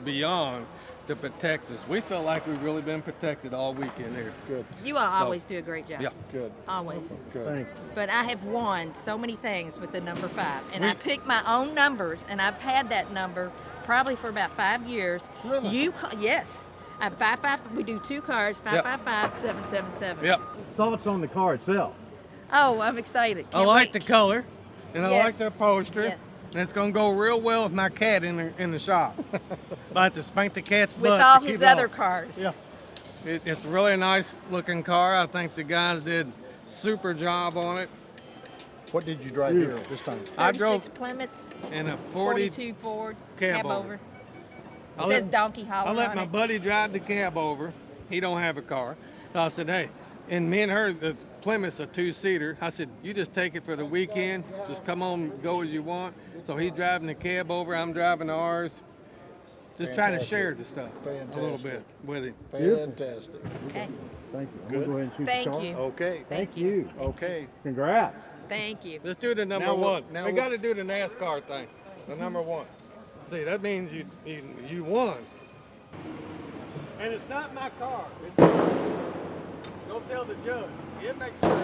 beyond to protect us. We felt like we've really been protected all weekend here. Good. You all always do a great job. Yeah. Good. Always. Good. Thank you. But I have won so many things with the number 5, and I picked my own numbers, and I've had that number probably for about 5 years. Really? Yes. I have 55. We do 2 cars, 555, 777. Yep. Thoughts on the car itself? Oh, I'm excited. I like the color, and I like the Yes. upholstery. Yes. And it's gonna go real well with my cat in the shop. I have to spank the cat's butt. With to all keep his it other off. cars. Yeah. It's a really nice looking car. I think the guys did super job on it. What did you drive here this time? I 36 drove Plymouth, in a 42 Ford, cab over. I It let- says Donkey Holler I let on my it. buddy drive the cab over. He don't have a car. So I said, hey, and me and her, the Plymouth's a 2-seater. I said, you just take it for the weekend. Just come on, go as you want. So he's driving the cab over. I'm driving ours. Just trying to Fantastic. share the stuff a little Fantastic. bit with him. Fantastic. Okay. Thank you. I'm Good. gonna go ahead and shoot Thank the car. you. Okay. Thank you. Okay. Congrats. Thank you. Let's do the number Now we'll- one. now We we'll- got to do the NASCAR thing. The number one. See, that means you won. And it's not my car. It's yours. Don't tell the judge. He'll make sure.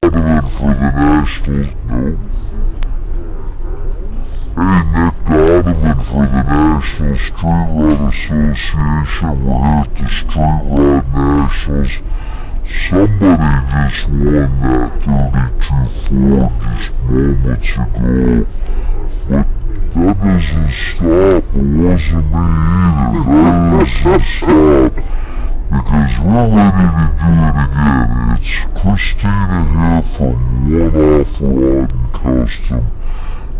For the Nationals, no. Hey, Nick Donovan for the National Street Rod Association. We're here at the Street Rod Nationals. Somebody just won that 32 Ford just moments ago. But that doesn't stop. It wasn't me either. That doesn't stop. Because we're ready to do it again. It's Christina here from One Off Rod and Custom.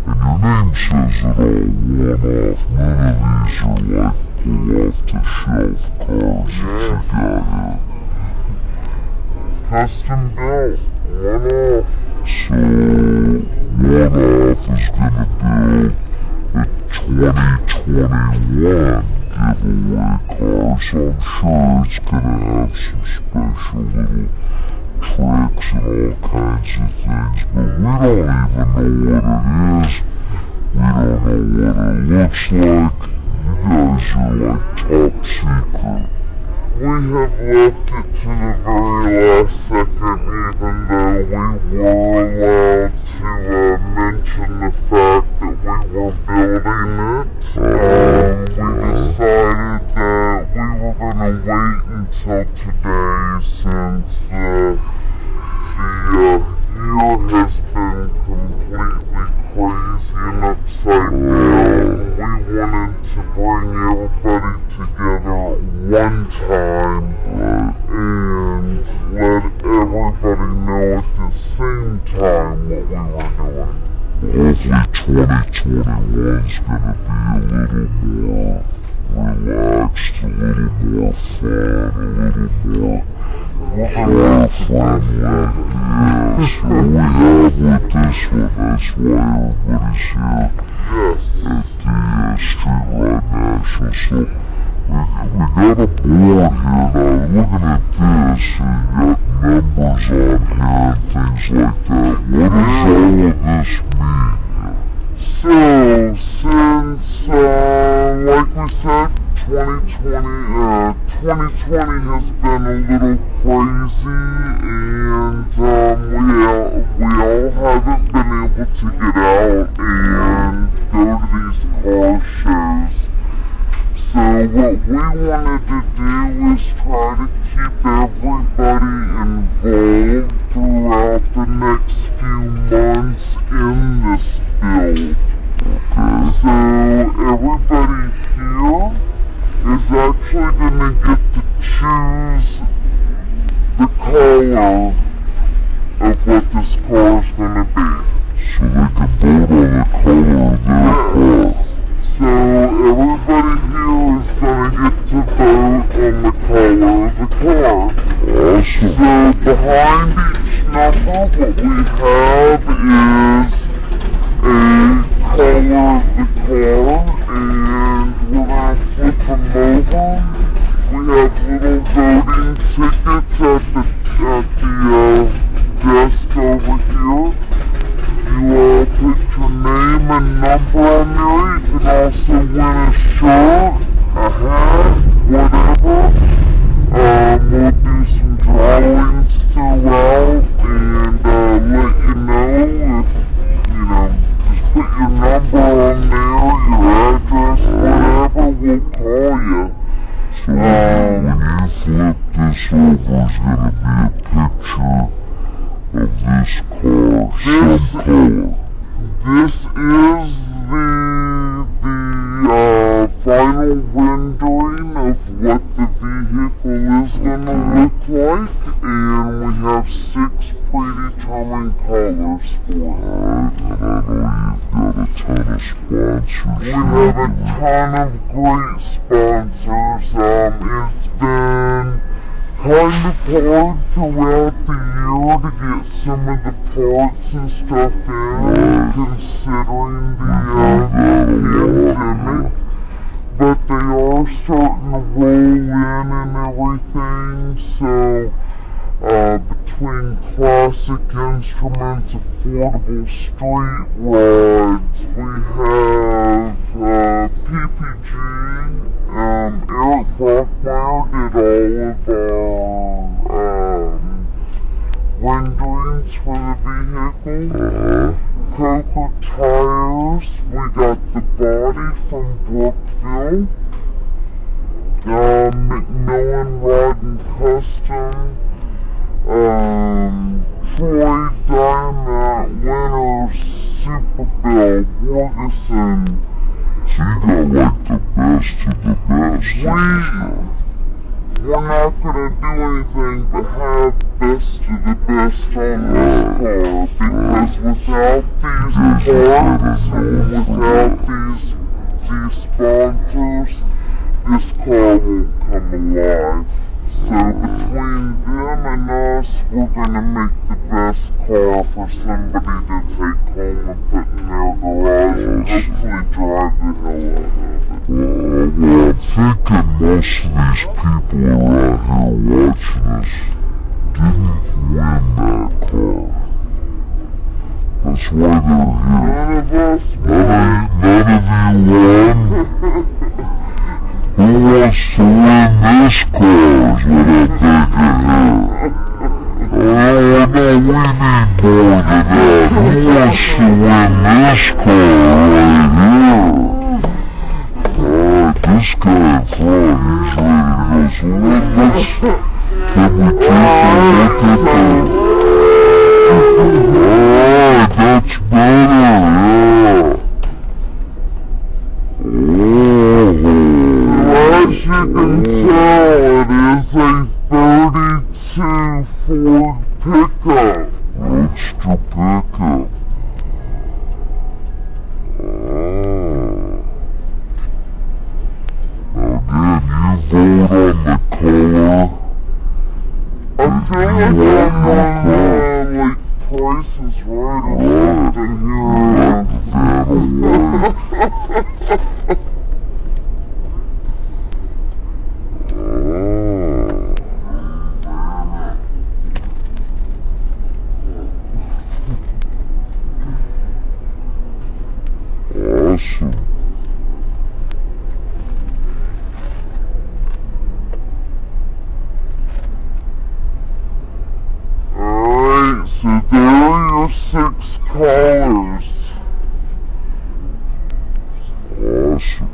And your name says it all, One Off. None of these are like pull-off-the-shelf cars that you got here. Custom built, One Off. So, One Off is gonna build the 2021 giveaway car, so I'm sure it's gonna have some special little tricks and all kinds of things, but we don't even know what it is. We don't know what it looks like. You guys are like top secret. We have left it to the very last second, even though we were allowed to mention the fact that we were building it. We decided that we were going to wait until today since the year has been completely crazy and upside down. We wanted to bring everybody together one time and let everybody know at the same time what we were doing. Hopefully 2021's gonna be a little more relaxed, a little more fun, a little more friendly. Yeah, so we have with this one, that's why everybody's here at the Street Rod National. So we got a board here now, looking at this, and you got numbers on here and things like that. What does all of this mean? So, since, like we said, 2020 has been a little crazy, and we all haven't been able to get out and go to these car shows. So what we wanted to do is try to keep everybody involved throughout the next few months in this build. So everybody here is actually going to get to choose the color of of what this car is going to be. So they can vote on the color of their car. So everybody here is going to get to vote on the color of the car. Awesome. So behind each number, what we have is a color of the car, and we're going to flip them over. We have little voting tickets at the desk over here. You put your name and number on there. You can also win a shirt, a hat, whatever. We'll do some drawings throughout and let you know if, just put your number on there, your address, whatever, we'll call you. So when you flip this over, is going to be a picture of this car, some color. This is the final rendering of what the vehicle is going to look like, and we have 6 predetermined colors for it. And I know you've got a ton of sponsors. We have a ton of great sponsors. It's been kind of hard throughout the year to get some of the parts and stuff in, considering the pandemic, but they are starting to roll in and everything. So between Classic Instruments, Affordable Street Rods, we have PPG, Eric Brockmeyer did all of our renderings for the vehicle. Coker Tires, we got the body from Brookville. McMillan Rod and Custom. Troy Diamond, Winners, Superbill, Morganson. So you got like the best of the best. We're not going to do anything but have best of the best on this car, because without these parts and without these sponsors, this car won't come alive. So between them and us, we're going to make the best car for somebody to take home and put in their garage and hopefully drive the hell out of it. Well, I'm thinking most of these people around here watching us didn't win that car. That's why they're here. None of us won. None of you won. Who wants to win this car is what I'm thinking here. Oh no, we need more than that. Who wants to win this car right here? Alright, this guy in front, he's ready to go. So can we take a look at the... Alright, that's better, yeah. As you can tell, it is a 32 Ford pickup. Roadster pickup. Now, did you vote on the color? I feel like I'm on, Price is Right or something here. Awesome. Alright, so there are your 6 colors. Awesome.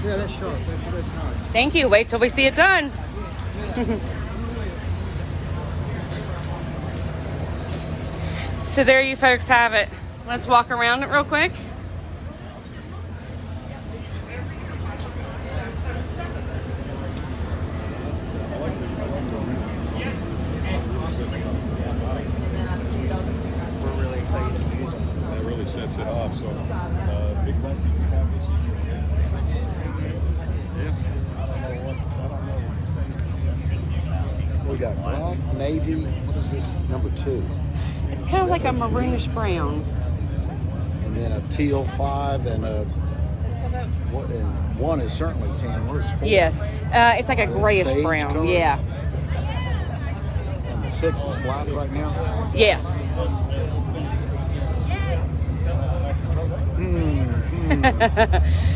Yeah, that's sharp. That's nice. Thank you. Wait till we see it done. So there you folks have it. Let's walk around it real quick. sets it off. So big bunch you can have this year. We got black, navy. What is this? Number 2. It's kind of like a maroonish brown. And then a teal 5 and a what? And 1 is certainly tan. Where's 4? Yes, it's like a grayish sage brown. color? Yeah. And the 6 is black right now. Yes.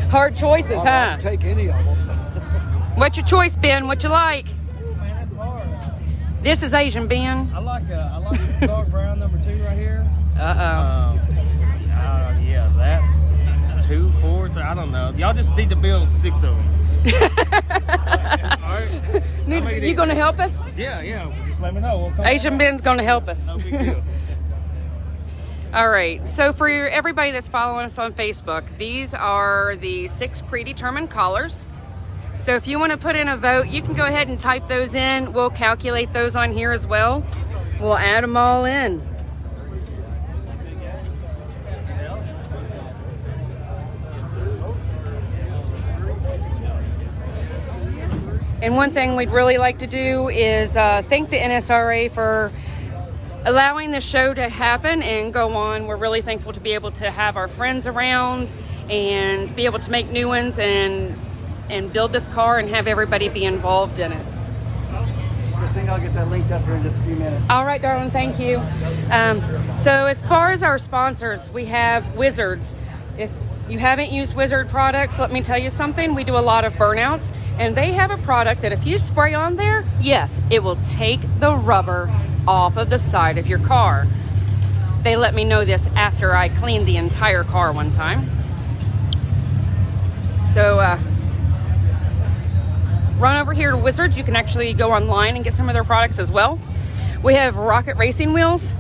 Hard choices, I'll huh? take any of them. What's your choice, Ben? What you like? This is Asian Ben. I like this dark brown number 2 right here. Yeah, that 2, 4, I don't know. Y'all just need to build 6 of them. All right. You gonna help us? Yeah. Just let me know. We'll come Asian Ben's gonna help us. No big deal. All right. So for everybody that's following us on Facebook, these are the 6 predetermined colors. So if you want to put in a vote, you can go ahead and type those in. We'll calculate those on here as well. We'll add them all in. And one thing we'd really like to do is thank the NSRA for allowing the show to happen and go on. We're really thankful to be able to have our friends around and be able to make new ones and build this car and have everybody be involved in it. Christine, I'll get that linked up here in just a few minutes. All right, darling, thank you. So as far as our sponsors, we have Wizards. If you haven't used Wizard products, let me tell you something. We do a lot of burnouts, and they have a product that if you spray on there, yes, it will take the rubber off of the side of your car. They let me know this after I cleaned the entire car one time. So run over here to Wizards. You can actually go online and get some of their products as well. We have Rocket Racing wheels.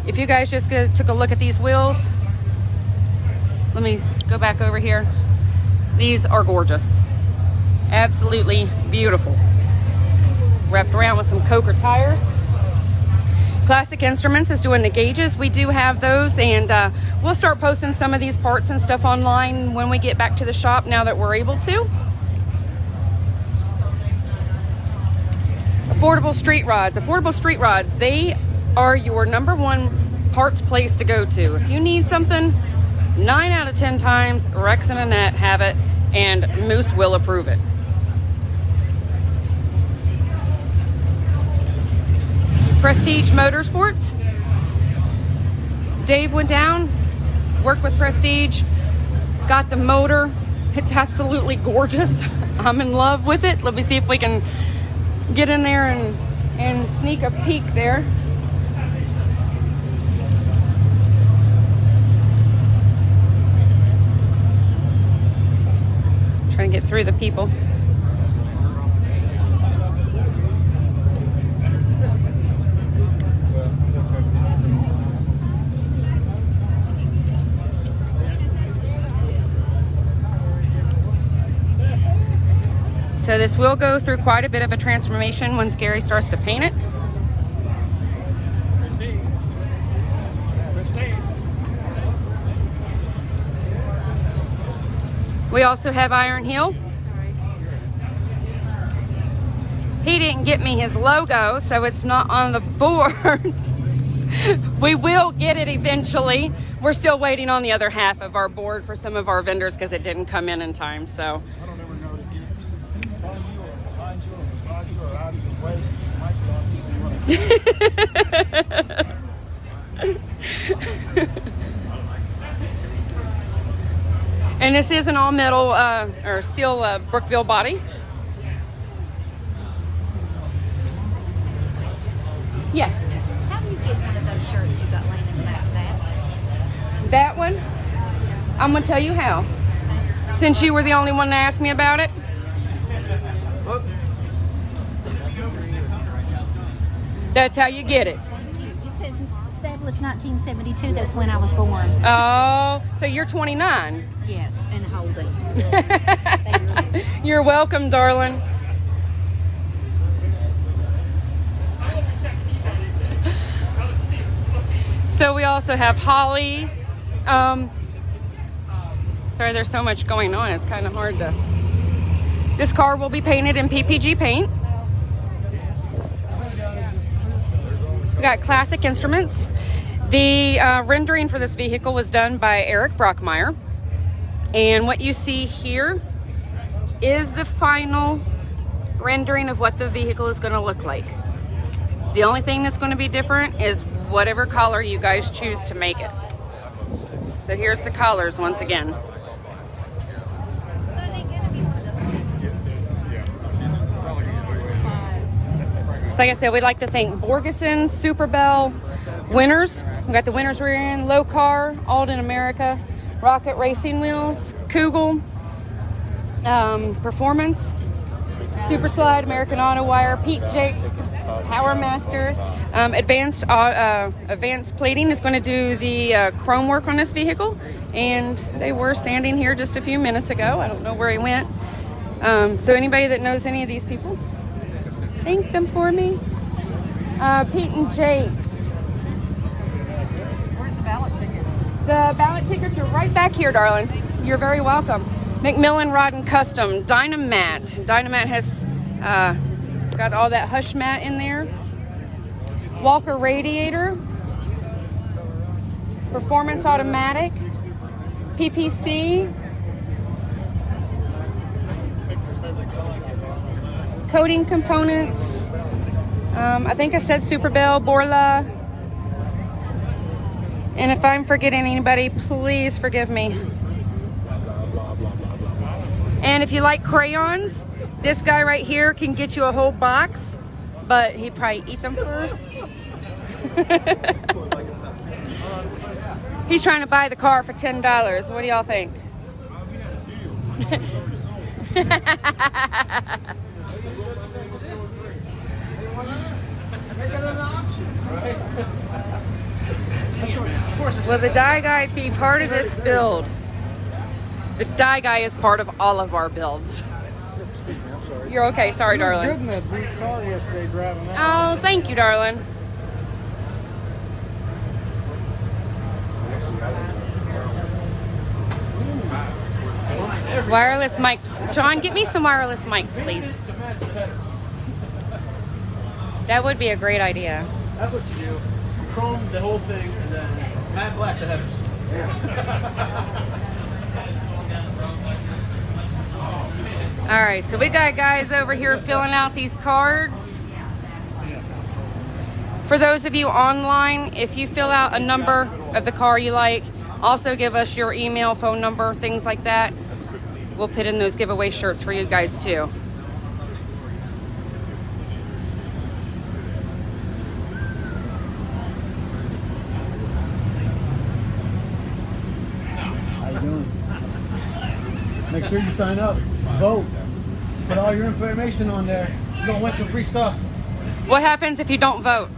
If you guys just took a look at these wheels, let me go back over here. These are gorgeous. Absolutely beautiful. Wrapped around with some Coker tires. Classic Instruments is doing the gauges. We do have those, and we'll start posting some of these parts and stuff online when we get back to the shop now that we're able to. Affordable Street Rods. Affordable Street Rods, they are your #1 parts place to go to. If you need something, 9 out of 10 times, Rex and Annette have it, and Moose will approve it. Prestige Motorsports. Dave went down, worked with Prestige, got the motor. It's absolutely gorgeous. I'm in love with it. Let me see if we can get in there and sneak a peek there. Trying to get through the people. So this will go through quite a bit of a transformation once Gary starts to paint it. We also have Iron Heel. He didn't get me his logo, so it's not on the board. We will get it eventually. We're still waiting on the other half of our board for some of our vendors because it didn't come in time. So. I don't ever know to get in front of you or behind you or beside you or out of your way. You might be on TV. And this is an all metal or steel Brookville body. Yes. How do you get one of those shirts you got laying in the back? That one? I'm going to tell you how. Since you were the only one to ask me about it. That's how you get it. It says established 1972. That's when I was born. Oh, so you're 29. Yes, and holding. You're welcome, darling. So we also have Holly, Sorry, there's so much going on. It's kind of hard to. This car will be painted in PPG paint. We got Classic Instruments. The rendering for this vehicle was done by Eric Brockmeyer. And what you see here is the final rendering of what the vehicle is going to look like. The only thing that's going to be different is whatever color you guys choose to make it. So here's the colors once again. So like I said, we'd like to thank Borgeson, Super Bell, winners. We got the winners we're in, Low Car, Alden America, Rocket Racing Wheels, Kugel, Performance, Super Slide, American Auto Wire, Pete Jakes, Power Master. Advanced Plating is going to do the chrome work on this vehicle, and they were standing here just a few minutes ago. I don't know where he went. So anybody that knows any of these people, thank them for me. Pete and Jakes. Where's the ballot tickets? The ballot tickets are right back here, darling. You're very welcome. McMillan Rod and Custom, Dynamat. Dynamat has got all that hush mat in there. Walker Radiator. Performance Automatic. PPC. Coating Components. I think I said Super Bell, Borla. And if I'm forgetting anybody, please forgive me. And if you like crayons, this guy right here can get you a whole box, but he'd probably eat them first. He's trying to buy the car for $10. What do y'all think? Will the die guy be part of this build? The die guy is part of all of our builds. Excuse me, I'm sorry. You're okay. Sorry, You were darling. good in that blue car yesterday driving that. Oh, thank you, darling. Wireless mics. John, get me some wireless mics, please. That would be a great idea. That's what you do. You chrome the whole thing and then matte black the headers. All right, so we got guys over here filling out these cards. For those of you online, if you fill out a number of the car you like, also give us your email, phone number, things like that. We'll put in those giveaway shirts for you guys too. How you doing? Make sure you sign up. Vote. Put all your information on there. You're going to win some free stuff. What happens if you don't vote?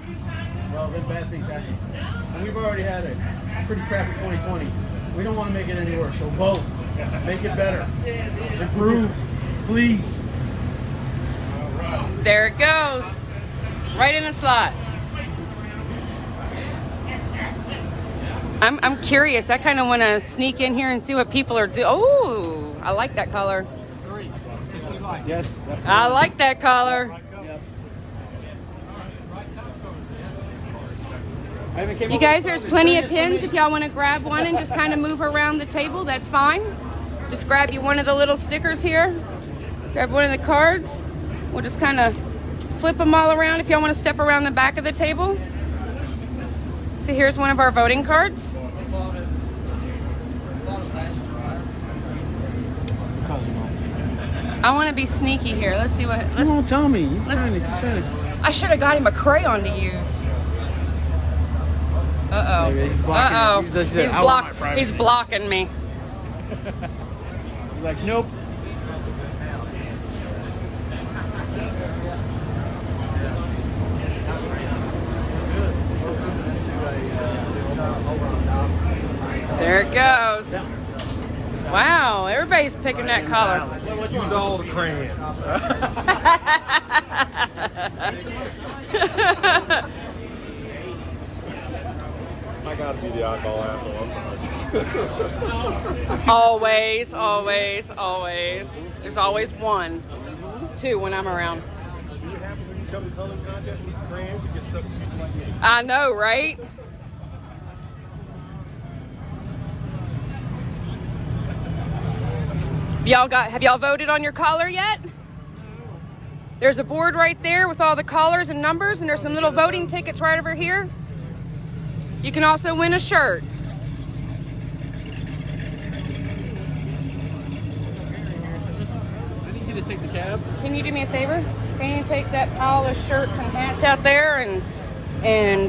Well, then bad things happen. And we've already had a pretty crappy 2020. We don't want to make it any worse, so vote. Make it better. Improve, please. There it goes. Right in the slot. I'm curious. I kind of want to sneak in here and see what people are doing. Oh, I like that color. Yes. That's I like that color. You guys, there's plenty of pins if y'all want to grab one and just kind of move around the table. That's fine. Just grab you one of the little stickers here. Grab one of the cards. We'll just kind of flip them all around if y'all want to step around the back of the table. So here's one of our voting cards. I want to be sneaky here. Let's see what. Come on, Tommy. I should have got him a crayon to use. Uh-oh. He's blocking it. He's blocking me. He's like, nope. There it goes. Wow, everybody's picking that color. Use all the crayons. I gotta be the oddball asshole. I'm sorry. Always, always, always. There's always one, two when I'm around. Do you happen when you come to color contest with crayons to get stuck with people like me? I know, right? Have y'all voted on your collar yet? There's a board right there with all the collars and numbers, and there's some little voting tickets right over here. You can also win a shirt. I need you to take the cab. Can you do me a favor? Can you take that pile of shirts and hats out there and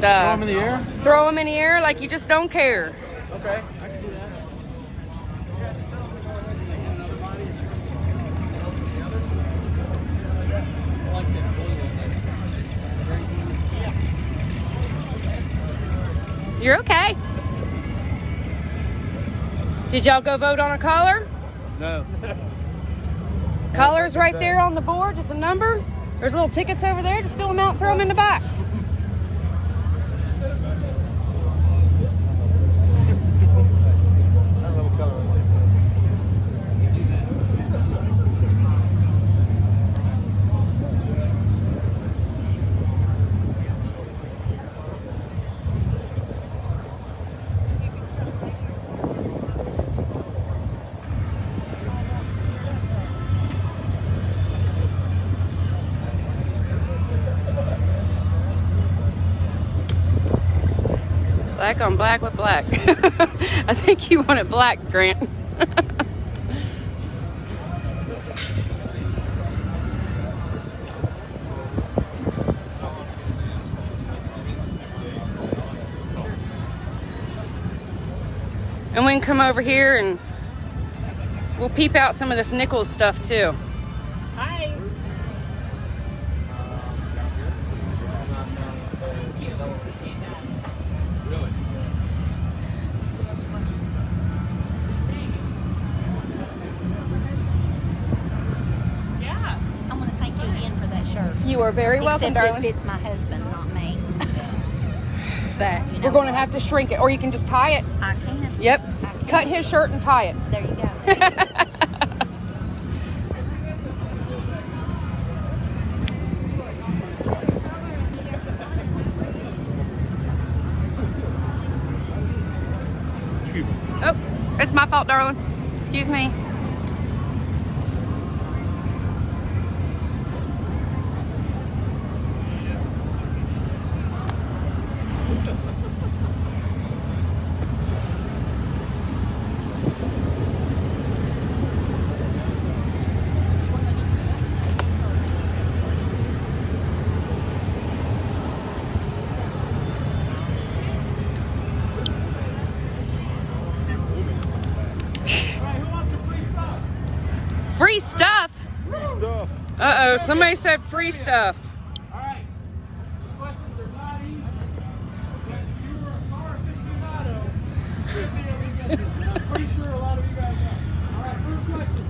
throw them in the air? Throw them in the air like you just don't care. Okay, I can do that. You're okay. Did y'all go vote on a collar? No. Collar's right there on the board, just a number. There's little tickets over there. Just fill them out and throw them in the box. Black on black with black. I think you want it black, Grant. And we can come over here and we'll peep out some of this Nichols stuff too. Hi. I want to thank you again for that shirt. You are very welcome, Except darling. it fits my husband, not me. But, you know. We're going to have to shrink it, or you can just tie it. I can. Yep. Cut his shirt and tie it. There you go. Oh, it's my fault, darling. Excuse me. Free stuff? Free stuff. Uh-oh, somebody said free stuff. Alright. These questions are not easy. But if you were a car aficionado, you should be able to get them. I'm pretty sure a lot of you guys are. Alright, first question.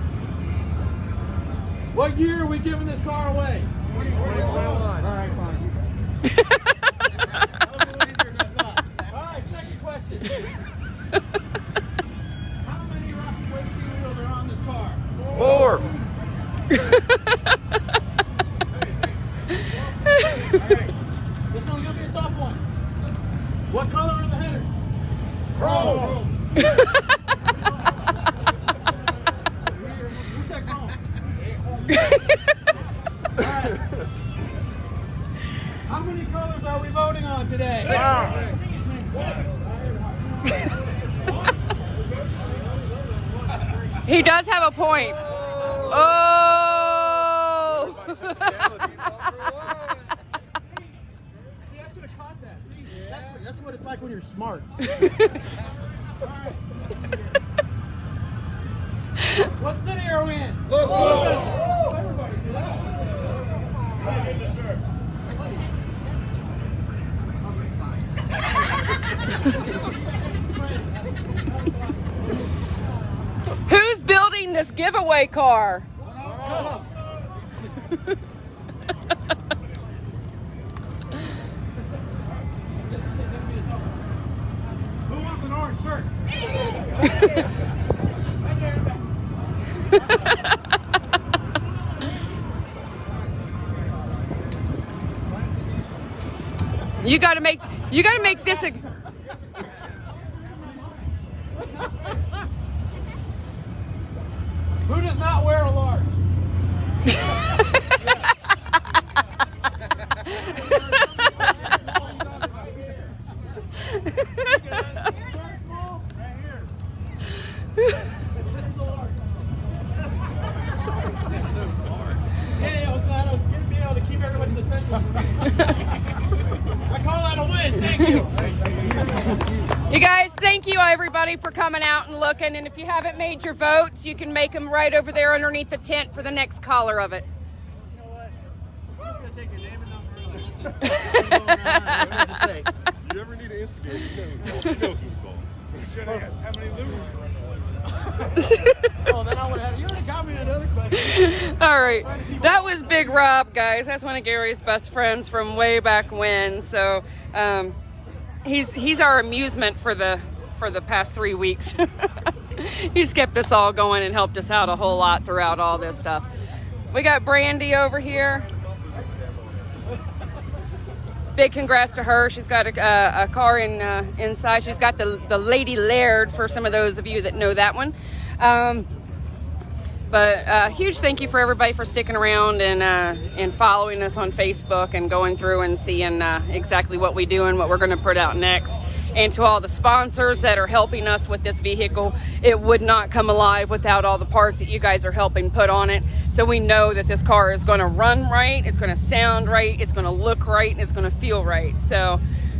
What year are we giving this car away? 2021. Alright, fine. That was a little easier than I thought. Alright, second question. How many rocket racing wheels are on this car? 4. Alright, this one's gonna be a tough one. What color are the headers? Chrome. Who said chrome? Alright. How many colors are we voting on today? 5. He does have a point. Oh! See, I should have caught that. See, that's what it's like when you're smart. What city are we in? Oh, everybody, do that. Get the shirt. Who's building this giveaway car? You gotta make this a Who does not wear a large? Yeah, I was glad I was being able to keep everybody's attention. I call that a win. Thank you. You guys, thank you everybody for coming out and looking. And if you haven't made your votes, you can make them right over there underneath the tent for the next color of it. You know what? I'm just going to take your name and number and listen. What does it say? You ever need an instigator, you knows who's called. You should have asked how many losers. Oh, then I would have. You already got me another question. All right, that was Big Rob, guys. That's one of Gary's best friends from way back when. So he's our amusement for the past 3 weeks. He's kept us all going and helped us out a whole lot throughout all this stuff. We got Brandy over here. Big congrats to her. She's got a car inside. She's got the Lady Laird for some of those of you that know that one. But huge thank you for everybody for sticking around and following us on Facebook and going through and seeing exactly what we do and what we're going to put out next. And to all the sponsors that are helping us with this vehicle, it would not come alive without all the parts that you guys are helping put on it. So we know that this car is going to run right, it's going to sound right, it's going to look right, and it's going to feel right. So,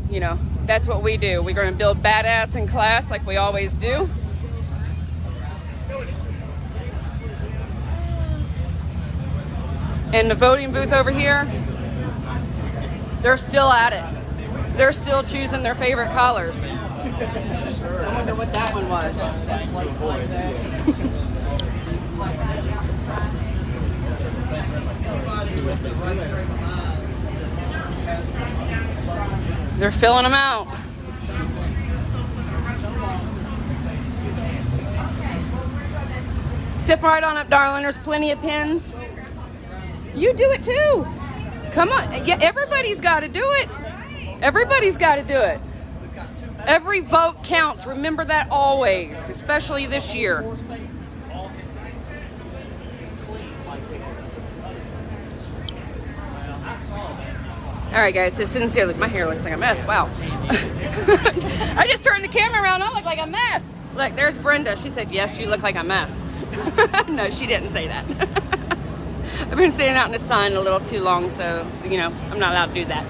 you know, that's what we do. We're going to build badass in class like we always do. And the voting booth over here, they're still at it. They're still choosing their favorite colors. I wonder what that one was. They're filling them out. Step right on up, darling. There's plenty of pins. You do it too. Come on. Yeah, everybody's got to do it. Everybody's got to do it. Every vote counts. Remember that always, especially this year. All right, guys, so sincerely, my hair looks like a mess. Wow. I just turned the camera around. I look like a mess. Look, there's Brenda. She said, yes, you look like a mess. No, she didn't say that. I've been standing out in the sun a little too long, so, you know, I'm not allowed to do that.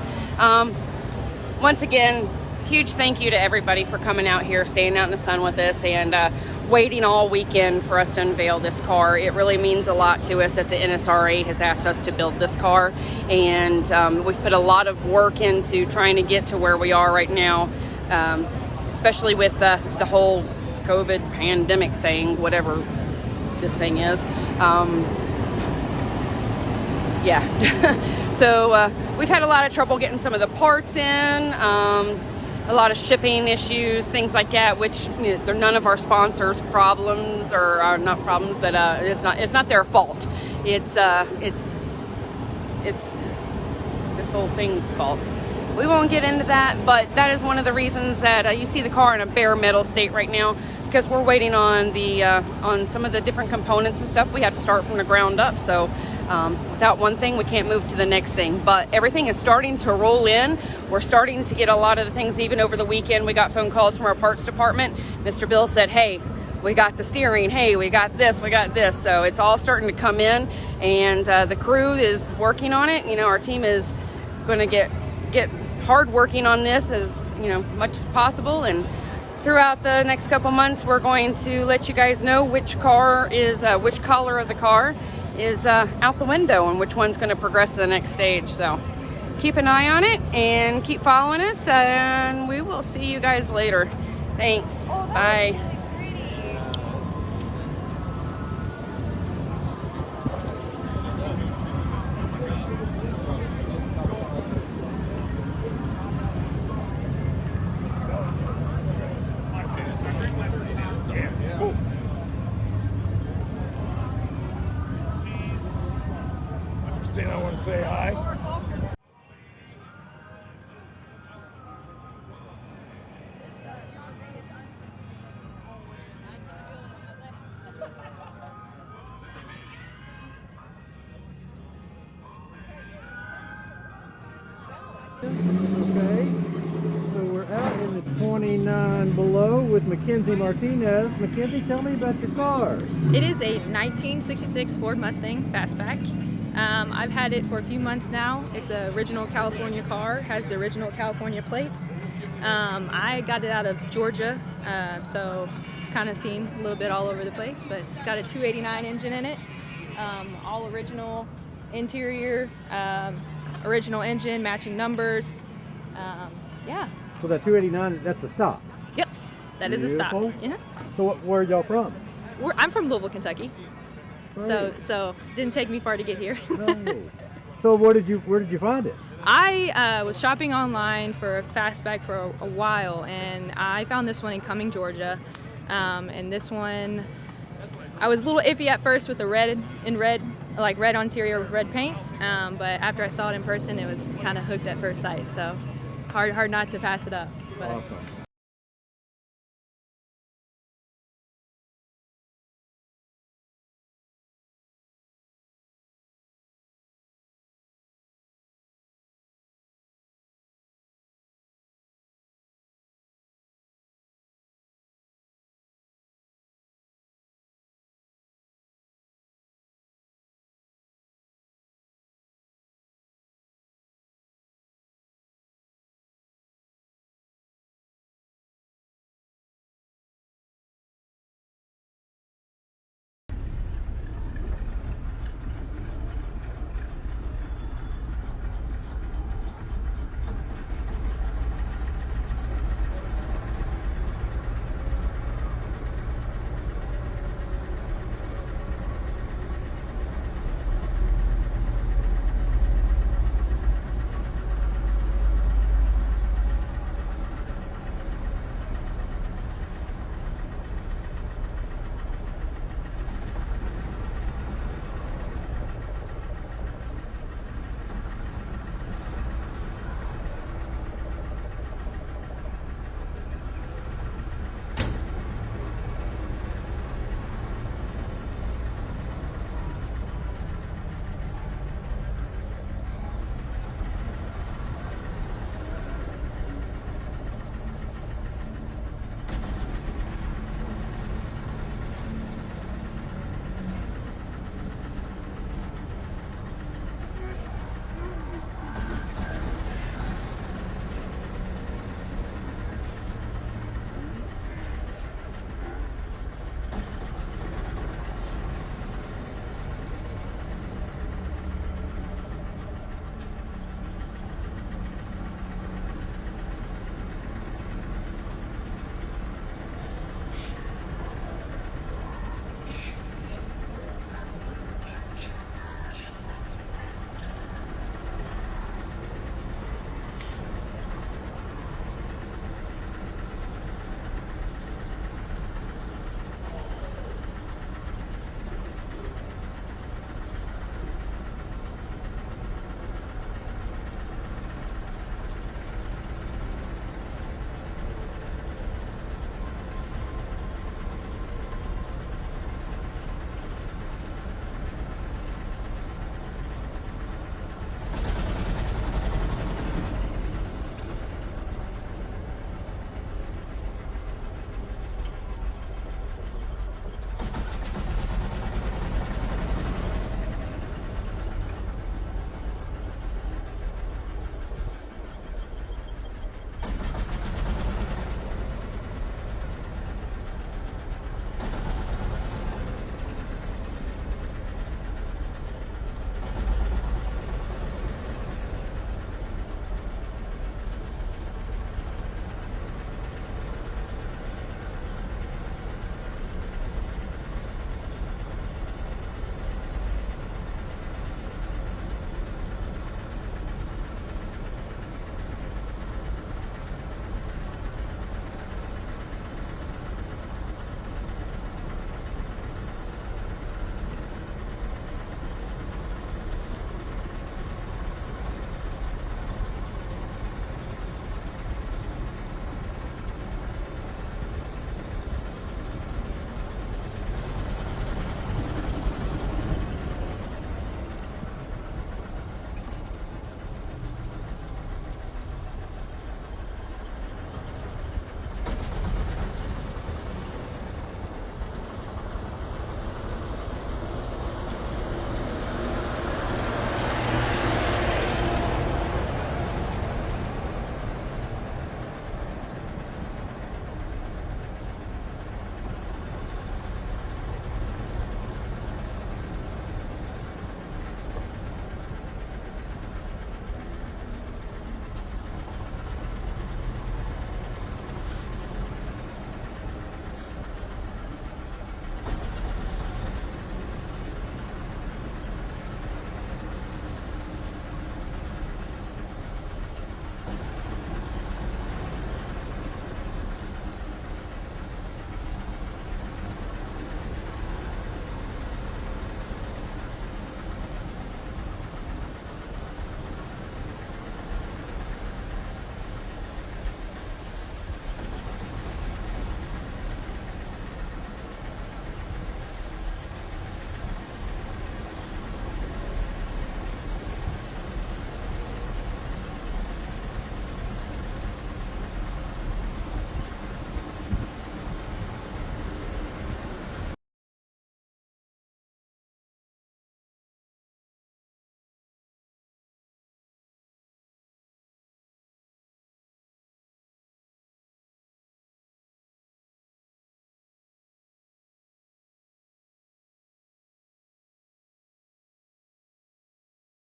Once again, huge thank you to everybody for coming out here, staying out in the sun with us, and waiting all weekend for us to unveil this car. It really means a lot to us that the NSRA has asked us to build this car, and we've put a lot of work into trying to get to where we are right now, especially with the whole COVID pandemic thing, whatever this thing is. Yeah. So we've had a lot of trouble getting some of the parts in, a lot of shipping issues, things like that, which, you know, they're none of our sponsors' problems, or are not problems, but it's not their fault. It's this whole thing's fault. We won't get into that, but that is one of the reasons that you see the car in a bare metal state right now, because we're waiting on the on some of the different components and stuff. We have to start from the ground up. So without one thing, we can't move to the next thing. But everything is starting to roll in. We're starting to get a lot of the things. Even over the weekend, we got phone calls from our parts department. Mr. Bill said, hey, we got the steering. Hey, we got this, we got this. So it's all starting to come in, and the crew is working on it. You know, our team is going to get hard working on this as, you know, much as possible. And throughout the next couple months, we're going to let you guys know which car is, which color of the car is out the window, and which one's going to progress to the next stage. So keep an eye on it and keep following us, and we will see you guys later. Thanks. Bye. Yeah. and say hi. Okay, so we're out in the 29 below with Mackenzie Martinez. Mackenzie, tell me about your car. It is a 1966 Ford Mustang Fastback. I've had it for a few months now. It's an original California car, has the original California plates. I got it out of Georgia, so it's kind of seen a little bit all over the place, but it's got a 289 engine in it, all original interior, original engine, matching numbers. Yeah. So that 289, that's the stock. Yep, that is a stock. Yeah. So where are y'all from? I'm from Louisville, Kentucky. So didn't take me far to get here. So where did you find it? I was shopping online for a fastback for a while, and I found this one in Cumming, Georgia. And this one, I was a little iffy at first with the red interior with red paint. But after I saw it in person, it was kind of hooked at first sight. So hard not to pass it up. But. Awesome.